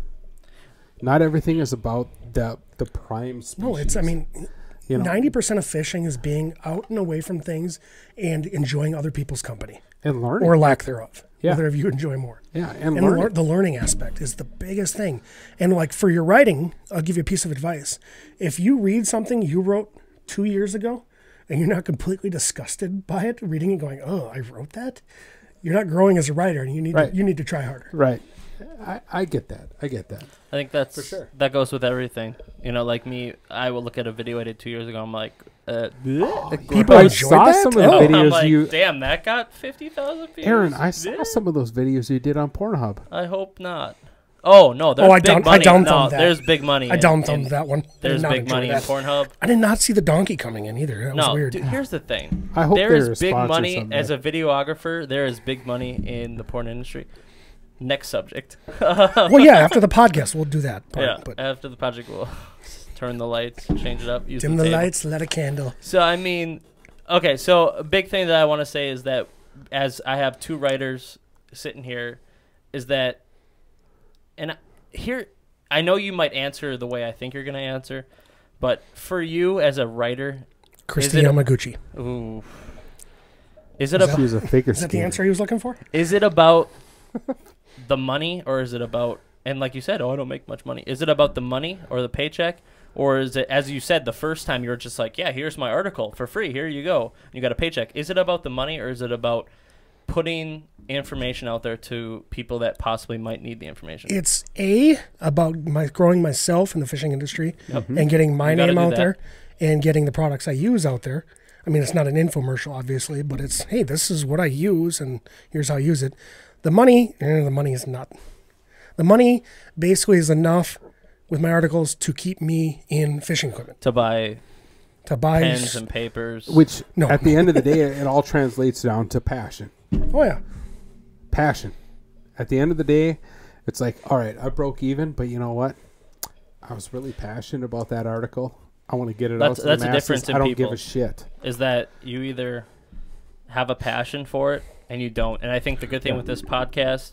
Not everything is about the prime species. No, it's 90% of fishing is being out and away from things and enjoying other people's company and learning, or lack thereof. Yeah. Whether of you enjoy more. Yeah, and the learning aspect is the biggest thing. And for your writing, I'll give you a piece of advice. If you read something you wrote 2 years ago and you're not completely disgusted by it, reading it going, oh, I wrote that, you're not growing as a writer, and you need to try harder. Right. I get that. I get that. I think that's For sure. that goes with everything. You know, like me, I will look at a video I did 2 years ago. I'm like, People I enjoyed saw that? some of the Oh. I'm videos like, damn, that got 50,000 views. Aaron, I saw Yeah. some of those videos you did on Pornhub. I hope not. Oh no, there's I big down money. thumbed No, that. there's big money. I down thumbed that one. I did There's not big enjoy money in that. Pornhub. I did not see the donkey coming in either. That was No, weird. dude, here's the thing. I hope There they're is big sponsor money someday. as a videographer. There is big money in the porn industry. Next subject. Well, yeah, after the podcast, we'll do that part. Yeah, But after the project, we'll turn the lights, change it up, use dim the table. lights, light a candle. So I mean, okay. So a big thing that I want to say is that as I have two writers sitting here, is that, and here I know you might answer the way I think you're going to answer, but for you as a writer, Christy Yamaguchi. ooh, is it Is about She was a figure Is that the skater. answer he was looking for? is it about the money, or is it about, and like you said, oh, I don't make much money. Is it about the money or the paycheck? Or is it, as you said, the first time you were just like, yeah, here's my article for free. Here you go. You got a paycheck. Is it about the money, or is it about putting information out there to people that possibly might need the information? It's about growing myself in the fishing industry Yep. and getting my You gotta name do out that. there and getting the products I use out there. I mean, it's not an infomercial, obviously, but it's, hey, this is what I use and here's how I use it. The money is not. The money basically is enough with my articles to keep me in fishing equipment. To buy To buy pens and papers. Which, No. at the end of the day, it all translates down to passion. Oh yeah. Passion. At the end of the day, it's like, all right, I broke even, but you know what? I was really passionate about that article. I want to get it out to the That's the masses. difference in I don't people. give a shit. Is that you either have a passion for it and you don't. And I think the good thing with this podcast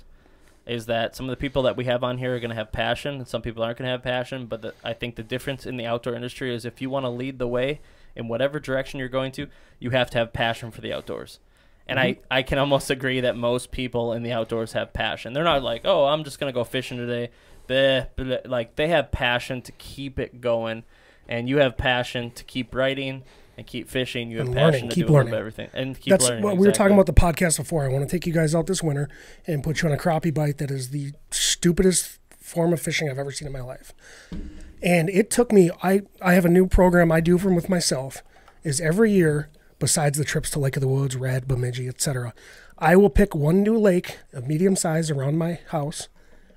is that some of the people that we have on here are going to have passion and some people aren't going to have passion. But I think the difference in the outdoor industry is if you want to lead the way in whatever direction you're going to, you have to have passion for the outdoors. And I can almost agree that most people in the outdoors have passion. They're not like, oh, I'm just going to go fishing today. Bleh, bleh. Like, they have passion to keep it going. And you have passion to keep writing and keep fishing. You have And passion learning, to keep do a little learning. bit of everything. And keep That's learning. what we were talking exactly. about the podcast before. I want to take you guys out this winter and put you on a crappie bite that is the stupidest form of fishing I've ever seen in my life. And it took me, I have a new program I do with myself, is every year, besides the trips to Lake of the Woods, Red, Bemidji, etc., I will pick one new lake of medium size around my house,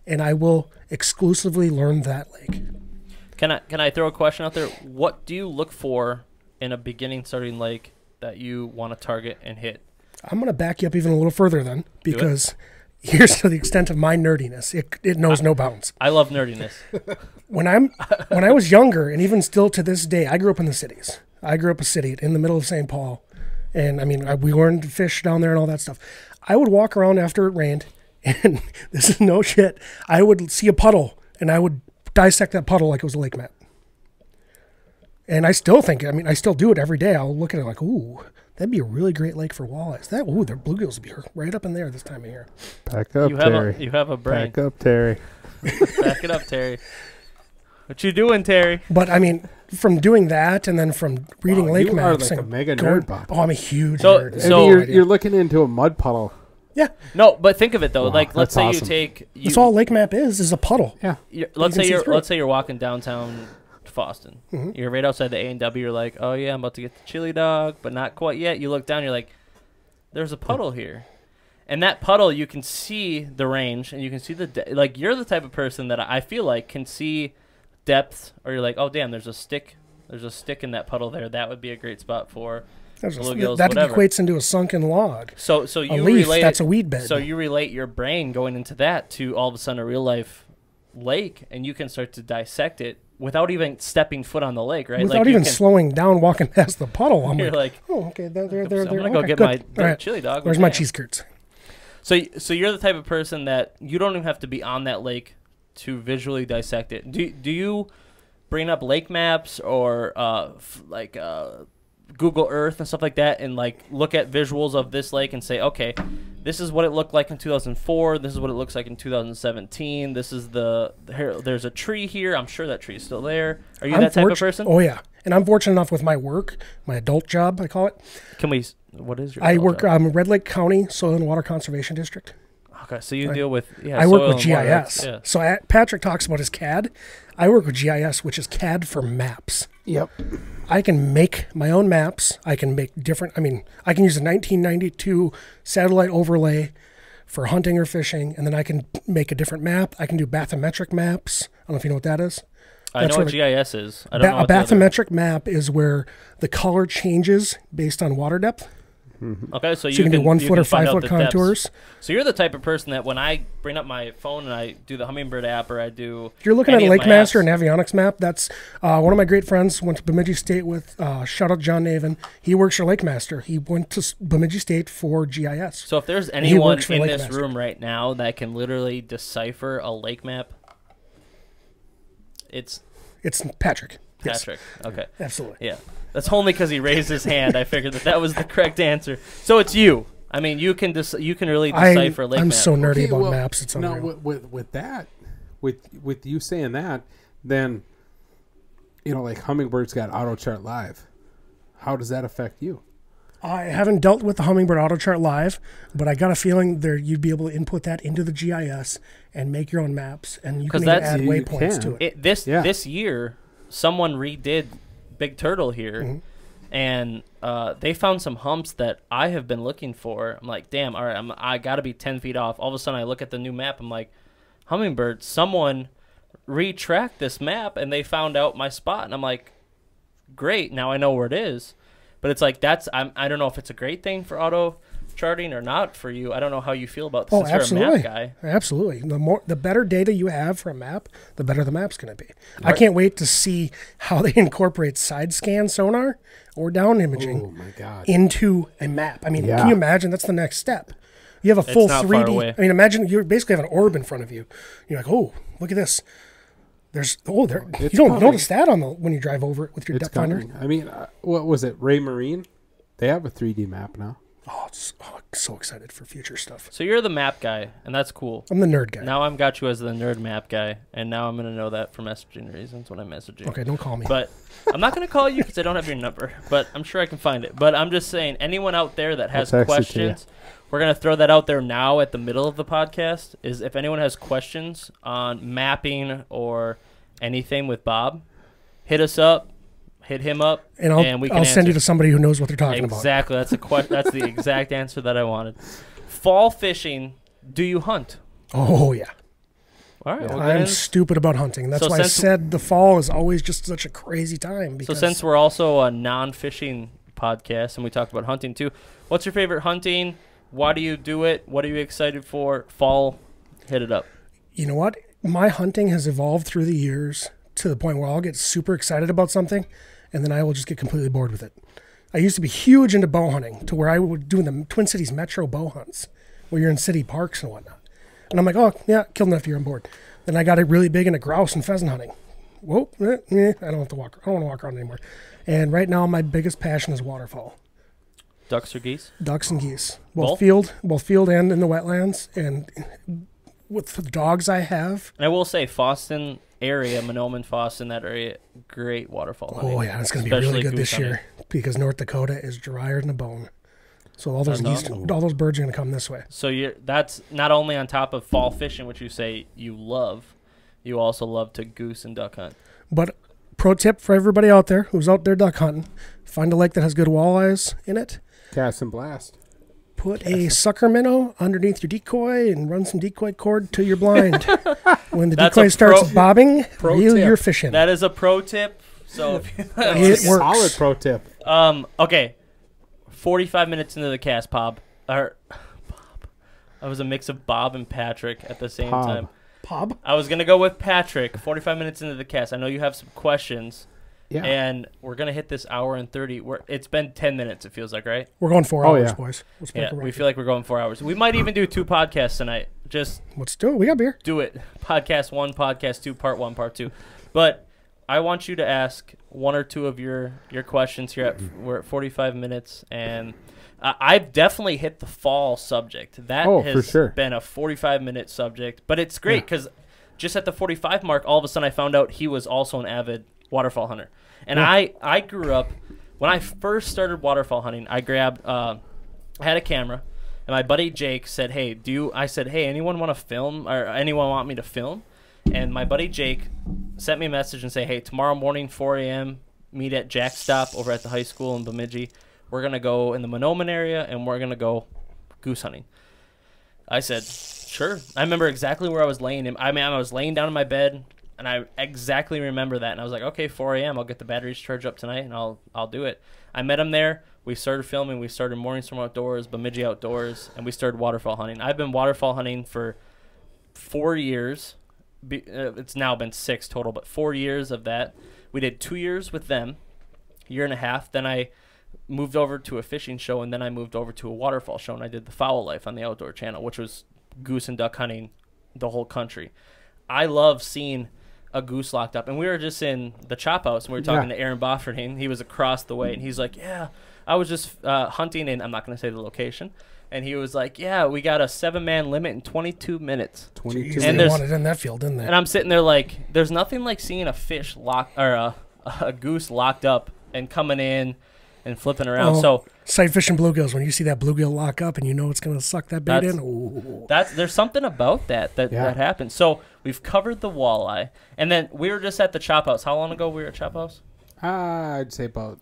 and I will exclusively learn that lake. Can I throw a question out there? What do you look for in a beginning starting lake that you want to target and hit? I'm going to back you up even a little further then, because here's to the extent of my nerdiness. It knows no bounds. I love nerdiness. When I was younger, and even still to this day, I grew up in the cities. I grew up a city in the middle of St. Paul. And I mean, we learned to fish down there and all that stuff. I would walk around after it rained, and this is no shit. I would see a puddle, and I would dissect that puddle like it was a lake mat. And I still think, I mean, I still do it every day. I'll look at it like, ooh, that'd be a really great lake for walleyes. Their bluegills would be right up in there this time of year. Back up, You have Terry. you have a brain. Back up, Terry. Back it up, Terry. What you doing, Terry? But I mean, from doing that and then from reading Wow, lake you are maps like a and mega going, nerd, Bob. oh, I'm a huge So- nerd. so- You're looking into a mud puddle. Yeah, No, but think of it though. Wow, Like, let's that's say awesome. you take. that's all lake map is a puddle. Yeah. Let's can say see you're through let's say you're walking downtown Boston. Mm-hmm. You're right outside the A&W. You're like, oh yeah, I'm about to get the chili dog, but not quite yet. You look down. You're like, there's a puddle here, and that puddle you can see the range and you can see the like. You're the type of person that I feel like can see depth, or you're like, oh damn, there's a stick. There's a stick in that puddle there. That would be a great spot for bluegills, That whatever. equates into a sunken log. So A you leaf, relate that's a weed bed. So you relate your brain going into that to all of a sudden a real life lake, and you can start to dissect it without even stepping foot on the lake, right? Without like you even can, slowing down, walking past the puddle. I'm You're like, like, oh, okay, there. I'm gonna go Okay, get good. my All right. chili dog. Where's my Okay. cheese curds? So you're the type of person that you don't even have to be on that lake to visually dissect it. Do you bring up lake maps or Google Earth and stuff like that, and like look at visuals of this lake and say, okay, this is what it looked like in 2004. This is what it looks like in 2017. This is there's a tree here. I'm sure that tree is still there. Are you that type of person? Oh yeah, and I'm fortunate enough with my work, my adult job, I call it. Can we? What is your? I adult work job? Red Lake County Soil and Water Conservation District. Okay, so you deal with I work soil with and water. GIS. Yeah. So Patrick talks about his CAD. I work with GIS, which is CAD for maps. Yep. I can make my own maps. I can make different. I mean, I can use a 1992 satellite overlay for hunting or fishing, and then I can make a different map. I can do bathymetric maps. I don't know if you know what that is. I know what GIS is. I don't know A what the other- bathymetric map is where the color changes based on water depth. Okay, so So you can do 1 you foot can or find 5 out foot the depths. contours. So you're the type of person that when I bring up my phone and I do the Hummingbird app or I do If you're looking at any a of Lake my Master apps- and Avionics map, that's one of my great friends went to Bemidji State with, shout out John Naven. He works for Lake Master. He went to Bemidji State for GIS. So if there's he anyone works for in Lake this Master. room right now that can literally decipher a lake map, it's It's Patrick. Yes, Patrick. Okay. absolutely. Yeah. That's only because he raised his hand. I figured that was the correct answer. So it's you. I mean, you can you can really decipher lake I'm map. so nerdy Okay, about well, maps. It's no, unreal. with that, with you saying that, then like Hummingbirds got Auto Chart Live. How does that affect you? I haven't dealt with the Hummingbird AutoChart Live, but I got a feeling there you'd be able to input that into the GIS and make your own maps, and you can 'Cause even that's- add You waypoints can. to it. This year, someone redid Big Turtle here, Mm-hmm. and they found some humps that I have been looking for. I'm like, damn, all right, I got to be 10 feet off. All of a sudden, I look at the new map. I'm like, Hummingbird, someone retracked this map, and they found out my spot. And I'm like, great, now I know where it is. But it's like I don't know if it's a great thing for auto charting or not for you. I don't know how you feel about this. Oh, Since you're a absolutely. map guy. Absolutely. The better data you have for a map, the better the map's going to be. I can't wait to see how they incorporate side scan sonar or down imaging Oh my God! into a map. I mean, Yeah. can you imagine? That's the next step. You have a full not far 3D. away. I mean, imagine you basically have an orb in front of you. You're like, oh, look at this. There's you It's don't coming. notice that when you drive over it with your It's depth finder. coming. I mean, what was it? Ray Marine? They have a 3D map now. I'm so excited for future stuff. So you're the map guy, and that's cool. I'm the nerd guy. Now I've got you as the nerd map guy, and now I'm going to know that for messaging reasons when I message you. Okay, don't call me. But I'm not going to call you because I don't have your number, but I'm sure I can find it. But I'm just saying, anyone out there that has I'll text it to you. questions, we're going to throw that out there now at the middle of the podcast, is if anyone has questions on mapping or anything with Bob, hit us up, hit him up, and we can I'll send you answer. to somebody who knows what they're talking about. Exactly. That's that's the exact answer that I wanted. Fall fishing, do you hunt? Oh, yeah. All right. we'll get I'm in. stupid about hunting. That's So why I since- said the fall is always just such a crazy time. So Because since we're also a non-fishing podcast and we talk about hunting too, what's your favorite hunting? Why do you do it? What are you excited for? Fall, hit it up. you know what? My hunting has evolved through the years to the point where I'll get super excited about something, and then I will just get completely bored with it. I used to be huge into bow hunting, to where I would do the Twin Cities Metro bow hunts, where you're in city parks and whatnot. And I'm like, oh, yeah, killed enough deer on board. Then I got it really big into grouse and pheasant hunting. Whoa, I don't have to walk. I don't want to walk around anymore. And right now, my biggest passion is waterfowl, Ducks or geese? ducks and geese, Both? both field and in the wetlands. And with the dogs I have, And I will say, Foston area, Monoman, Foston, that area, great waterfall hunting. oh yeah, it's going to be really Especially good this goose year because North Dakota is drier than a bone. So all those That's geese, awesome. all those birds are going to come this way. So that's not only on top of fall fishing, which you say you love, you also love to goose and duck hunt. But pro tip for everybody out there who's out there duck hunting: find a lake that has good walleyes in it. Cast and blast. Put a sucker minnow underneath your decoy and run some decoy cord to your blind. When the That's decoy a starts bobbing, pro reel tip. your fish in. That is a pro tip. So if you, It works. Solid pro tip. okay, 45 minutes into the cast, Bob. I was a mix of Bob and Patrick at the same Bob. time. Bob? I was gonna go with Patrick. 45 minutes into the cast. I know you have some questions, Yeah. and we're gonna hit this hour and 30. It's been 10 minutes. It feels like, right? We're going 4 Oh, hours, yeah. boys. Let's Yeah, make a we record. feel like we're going 4 hours. We might even do 2 podcasts tonight. Just Let's do it. We got beer. do it. Podcast 1, podcast 2, part 1, part 2. But I want you to ask 1 or 2 of your questions here. We're at 45 minutes, and I've definitely hit the fall subject. That Oh, has for sure. been a 45-minute subject. But it's great because just at the 45 mark, all of a sudden I found out he was also an avid waterfall hunter. And I grew up, when I first started waterfall hunting, I grabbed, I had a camera, And my buddy Jake said, "Hey, I said, "Hey, anyone want to film or anyone want me to film?" And my buddy Jake sent me a message and say, "Hey, tomorrow morning 4 a.m. meet at Jack Stop over at the high school in Bemidji. We're going to go in the Monoman area and we're going to go goose hunting." I said, "Sure." I remember exactly where I was laying. I was laying down in my bed, and I exactly remember that. And I was like, "Okay, 4 a.m. I'll get the batteries charged up tonight, and I'll do it." I met him there. We started filming. We started Mornings from Outdoors, Bemidji Outdoors, and we started waterfowl hunting. I've been waterfowl hunting for 4 years. It's now been 6 total, but 4 years of that. We did 2 years with them, year and a half. Then I moved over to a fishing show, and then I moved over to a waterfowl show, and I did the Fowl Life on the Outdoor Channel, which was goose and duck hunting the whole country. I love seeing a goose locked up. And we were just in the chop house, and we were talking to Aaron Bofferding. He was across the way, and he's like, "Yeah, I was just hunting in," I'm not going to say the location. And he was like, "Yeah, we got a 7-man limit in 22 minutes. 22 Jeez, And they wanted in that field, didn't they? And I'm sitting there like, there's nothing like seeing a fish locked or a goose locked up and coming in and flipping around. So sight fishing bluegills, when you see that bluegill lock up and you know it's going to suck that bait in. Ooh. There's something about that happens. So we've covered the walleye, and then we were just at the chop house. How long ago we were at chop house? I'd say about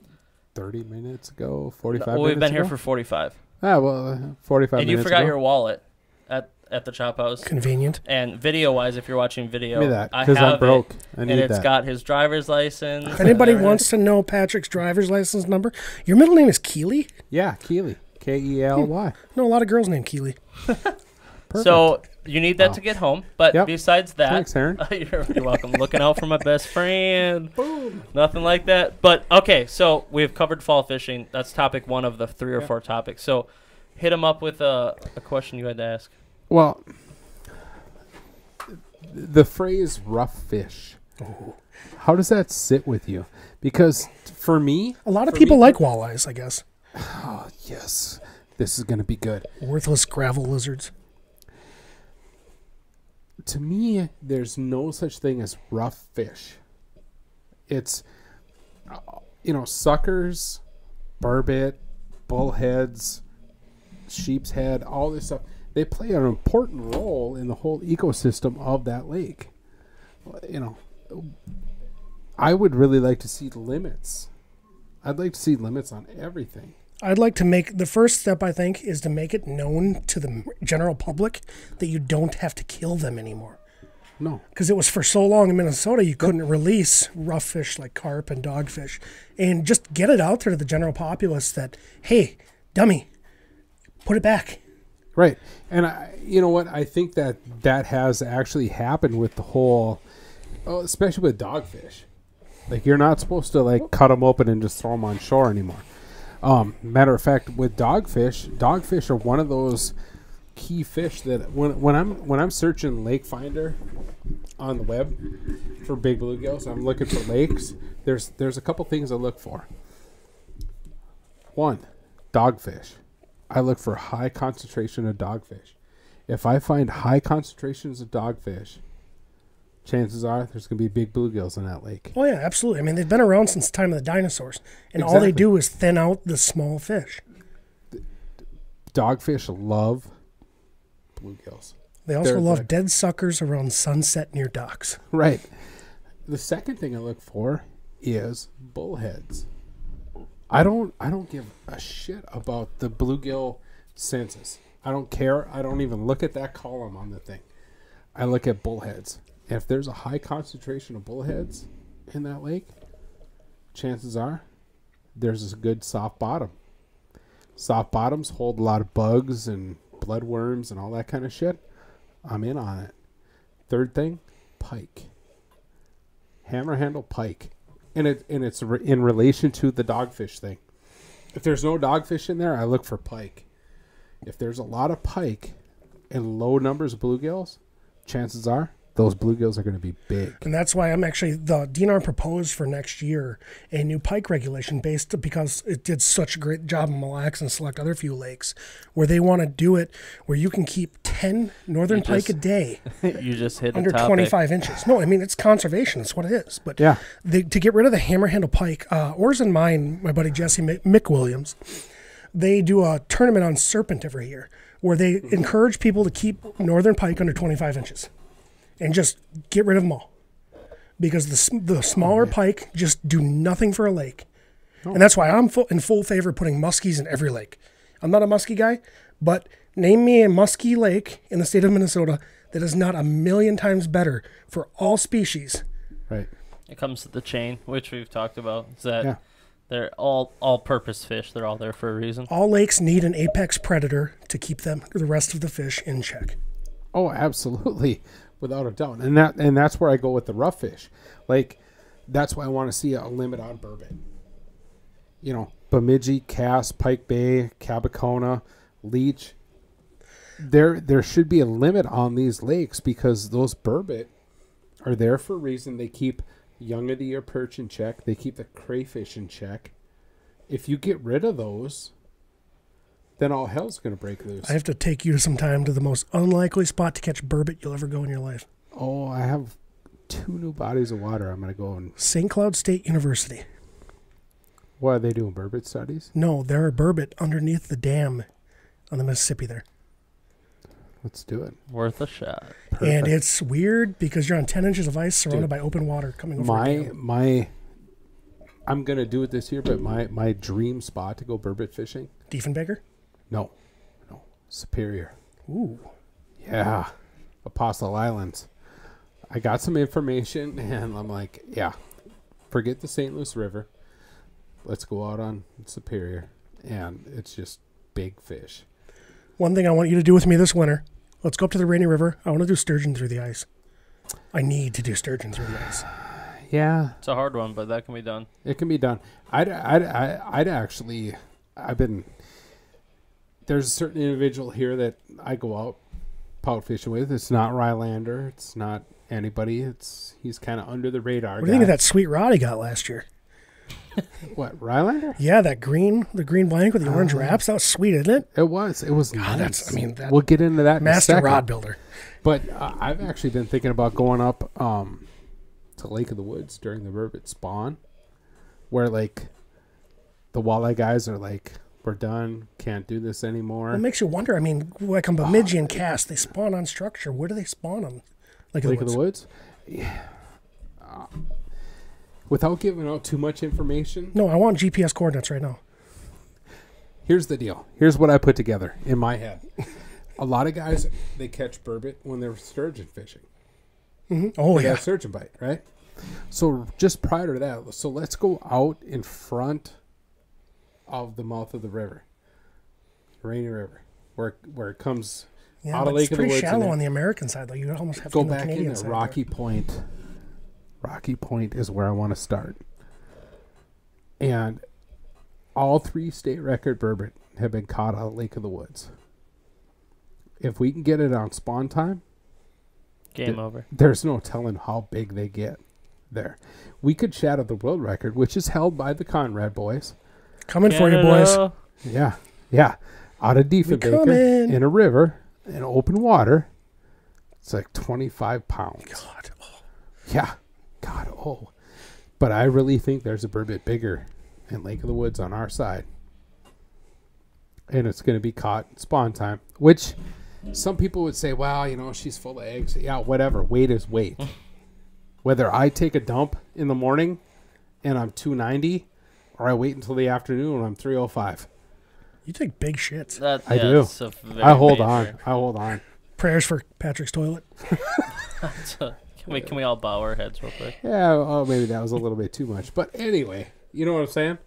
30 minutes ago, 45 minutes Well, we've been ago. here for 45. 45 And minutes you forgot ago. your wallet at the chop house. Convenient. And video-wise, if you're watching video, Give me that, I 'cause have I'm broke. it, I and need it's that. got his driver's license. If anybody wants to know Patrick's driver's license number, your middle name is Keely? Yeah, Keely. K-E-L-Y. No, a lot of girls named Keely. Perfect. So you need that to get home. But besides that, Thanks, Aaron. you're welcome. Looking out for my best friend. Boom. Nothing like that. But okay, so we've covered fall fishing. That's topic 1 of the 3 or 4 topics. So hit him up with a question you had to ask. Well, the phrase rough fish, how does that sit with you? Because for me... A lot of people like walleyes, I guess. Oh, yes. This is going to be good. Worthless gravel lizards. To me, there's no such thing as rough fish. It's, suckers, barbet, bullheads, sheep's head, all this stuff. They play an important role in the whole ecosystem of that lake. I would really like to see limits. I'd like to see limits on everything. I'd like to make, the first step, I think, is to make it known to the general public that you don't have to kill them anymore. No. Because it was for so long in Minnesota, you couldn't release rough fish like carp and dogfish. And just get it out there to the general populace that, hey, dummy, put it back. Right. And you know what? I think that has actually happened with the whole, especially with dogfish. Like, you're not supposed to, cut them open and just throw them on shore anymore. Matter of fact, with dogfish are one of those key fish that when I'm searching Lake Finder on the web for big bluegills, I'm looking for lakes. There's a couple things I look for. 1, dogfish. I look for high concentration of dogfish. If I find high concentrations of dogfish, chances are there's going to be big bluegills in that lake. Oh, yeah, absolutely. I mean, they've been around since the time of the dinosaurs. And all Exactly. they do is thin out the small fish. Dogfish love bluegills. They also They're love like- dead suckers around sunset near docks. Right. The second thing I look for is bullheads. I don't give a shit about the bluegill census. I don't care. I don't even look at that column on the thing. I look at bullheads. If there's a high concentration of bullheads in that lake, chances are there's a good soft bottom. Soft bottoms hold a lot of bugs and bloodworms and all that kind of shit. I'm in on it. Third thing, pike. Hammer handle pike. And it's in relation to the dogfish thing. If there's no dogfish in there, I look for pike. If there's a lot of pike and low numbers of bluegills, chances are those bluegills are going to be big. And that's why I'm actually, the DNR proposed for next year a new pike regulation based, because it did such a great job in Mille Lacs and select other few lakes, where they want to do it where you can keep 10 northern pike a day You just hit under a topic. 25 inches. No, I mean, it's conservation. That's what it is. But Yeah. to get rid of the hammer handle pike, Oars and Mine, my buddy Jesse Mick Williams, they do a tournament on serpent every year, where they encourage people to keep northern pike under 25 inches and just get rid of them all. Because the smaller pike just do nothing for a lake. And that's why I'm in full favor of putting muskies in every lake. I'm not a muskie guy, but name me a muskie lake in the state of Minnesota that is not a million times better for all species. Right. It comes to the chain, which we've talked about. Is that they're all-purpose fish. They're all there for a reason. All lakes need an apex predator to keep the rest of the fish in check. Oh, absolutely, without a doubt. And that's where I go with the rough fish. Like, that's why I want to see a limit on burbot. You know, Bemidji, Cass, Pike Bay, Cabacona, Leech. There should be a limit on these lakes because those burbot are there for a reason. They keep young of the year perch in check. They keep the crayfish in check. If you get rid of those, then all hell's going to break loose. I have to take you sometime to the most unlikely spot to catch burbot you'll ever go in your life. Oh, I have 2 new bodies of water I'm going to go and... St. Cloud State University. What are they doing, burbot studies? No, there are burbot underneath the dam on the Mississippi there. Let's do it. Worth a shot. Perfect. And it's weird because you're on 10 inches of ice surrounded by open water coming over. I'm going to do it this year, but my dream spot to go burbot fishing? Diefenbaker? No. Superior. Ooh. Yeah. Apostle Islands. I got some information, and I'm like, yeah, forget the St. Louis River. Let's go out on Superior. And it's just big fish. One thing I want you to do with me this winter, let's go up to the Rainy River. I want to do sturgeon through the ice. I need to do sturgeon through the ice. Yeah. It's a hard one, but that can be done. It can be done. I've been, there's a certain individual here that I go out pout fishing with. It's not Rylander. It's not anybody. He's kind of under the radar. What do you think of that sweet rod he got last year? What, Rylander? Yeah, the green blank with the orange wraps. That was sweet, isn't it? It was. It was God, nice. We'll get into that in a master second. rod builder. But I've actually been thinking about going up to Lake of the Woods during the burbot spawn, where like the walleye guys are like, we're done, can't do this anymore. It makes you wonder. I mean, like on Bemidji and Cass, they spawn on structure. Where do they spawn on? Lake of the Woods? Yeah. Without giving out too much information. No, I want GPS coordinates right now. Here's the deal. Here's what I put together in my head. A lot of guys, they catch burbot when they're sturgeon fishing. Mm-hmm. Oh, yeah. Sturgeon bite, right? So just prior to that, so let's go out in front of the mouth of the river, Rainy River, where it comes out of Lake of the Woods. It's pretty shallow on the American side, though. You almost have to go go back on the Canadian in side. Rocky Point. Rocky Point is where I want to start. And all 3 state record burbot have been caught out of Lake of the Woods. If we can get it on spawn time, game over. There's no telling how big they get there. We could shatter the world record, which is held by the Conrad boys. Coming for you, boys. Yeah. Out of Diefenbaker in a river, in open water. It's like 25 pounds. God. Oh. Yeah. God, oh. But I really think there's a burbot bigger in Lake of the Woods on our side. And it's going to be caught spawn time, which some people would say, well, she's full of eggs. Yeah, whatever. Weight is weight. Whether I take a dump in the morning and I'm 290 or I wait until the afternoon and I'm 305. You take big shits. I do. I hold on. Prayers for Patrick's toilet. Can we all bow our heads real quick? Yeah, oh, maybe that was a little bit too much. But anyway, you know what I'm saying?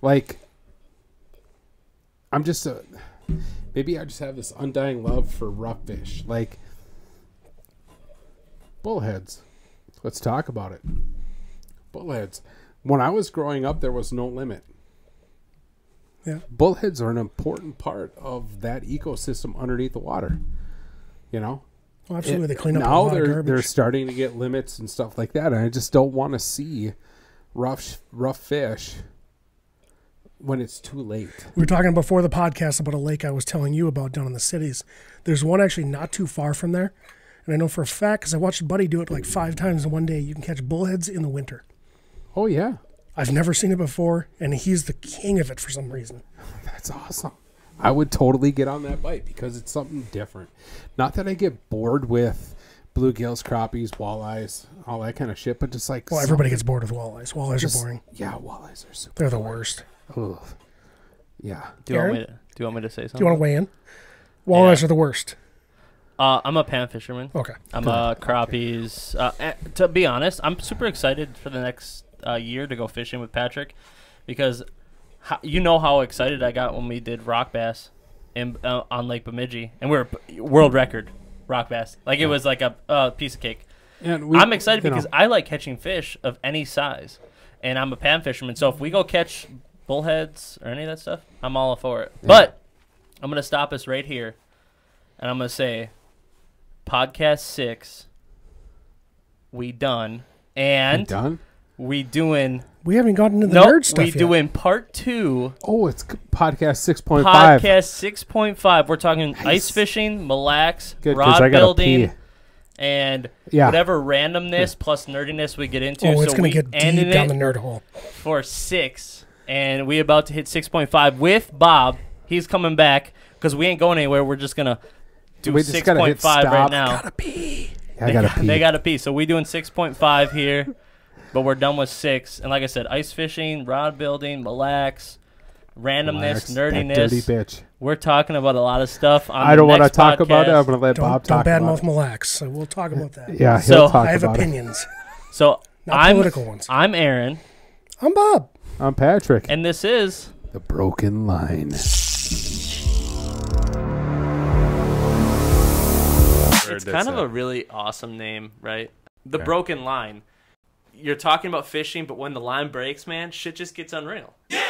Like, I'm just maybe I just have this undying love for rough fish. Like, bullheads. Let's talk about it. Bullheads. When I was growing up, there was no limit. Yeah. Bullheads are an important part of that ecosystem underneath the water. Oh, absolutely. They clean up a now lot of garbage. they're starting to get limits and stuff like that, and I just don't want to see rough fish when it's too late. We were talking before the podcast about a lake I was telling you about down in the cities. There's one actually not too far from there, and I know for a fact because I watched a buddy do it like 5 times in one day. You can catch bullheads in the winter. Oh yeah, I've never seen it before, and he's the king of it for some reason. That's awesome. I would totally get on that bite because it's something different. Not that I get bored with bluegills, crappies, walleyes, all that kind of shit, but just like... Well, everybody gets bored with walleyes. Walleyes are boring. Yeah, walleyes are super They're the boring. worst. Ugh. Yeah. Do you want me to say something? Do you want to weigh in? Walleyes are the worst. I'm a pan fisherman. Okay. I'm a crappies. To be honest, I'm super excited for the next year to go fishing with Patrick because you know how excited I got when we did rock bass on Lake Bemidji, and we were world record rock bass. Like it was like a piece of cake. And I'm excited because I like catching fish of any size, and I'm a pan fisherman. So if we go catch bullheads or any of that stuff, I'm all for it. Yeah. But I'm gonna stop us right here, and I'm gonna say, podcast 6, we done, and we doing. We haven't gotten into the nerd stuff yet. We doing part 2. Oh, it's podcast 6.5. Podcast 6.5. We're talking ice fishing, mille lacs, rod building, and whatever randomness plus nerdiness we get into. Oh, it's going to get deep down the nerd hole. For 6, and we about to hit 6.5 with Bob. He's coming back because we ain't going anywhere. We're just going to do 6.5 right now. I gotta pee. I gotta pee. They gotta pee. So we doing 6.5 here. But we're done with 6. And like I said, ice fishing, rod building, mille lacs, randomness, nerdiness. That dirty bitch. We're talking about a lot of stuff on I don't want to talk about it. I'm going to let Bob talk about it. Don't badmouth mille lacs. So we'll talk about that. Yeah, he'll talk about it. I have opinions. So not political ones. I'm Aaron. I'm Bob. I'm Patrick. And this is... The Broken Line. It's kind of a really awesome name, right? The Broken Line. You're talking about fishing, but when the line breaks, man, shit just gets unreal. Yeah.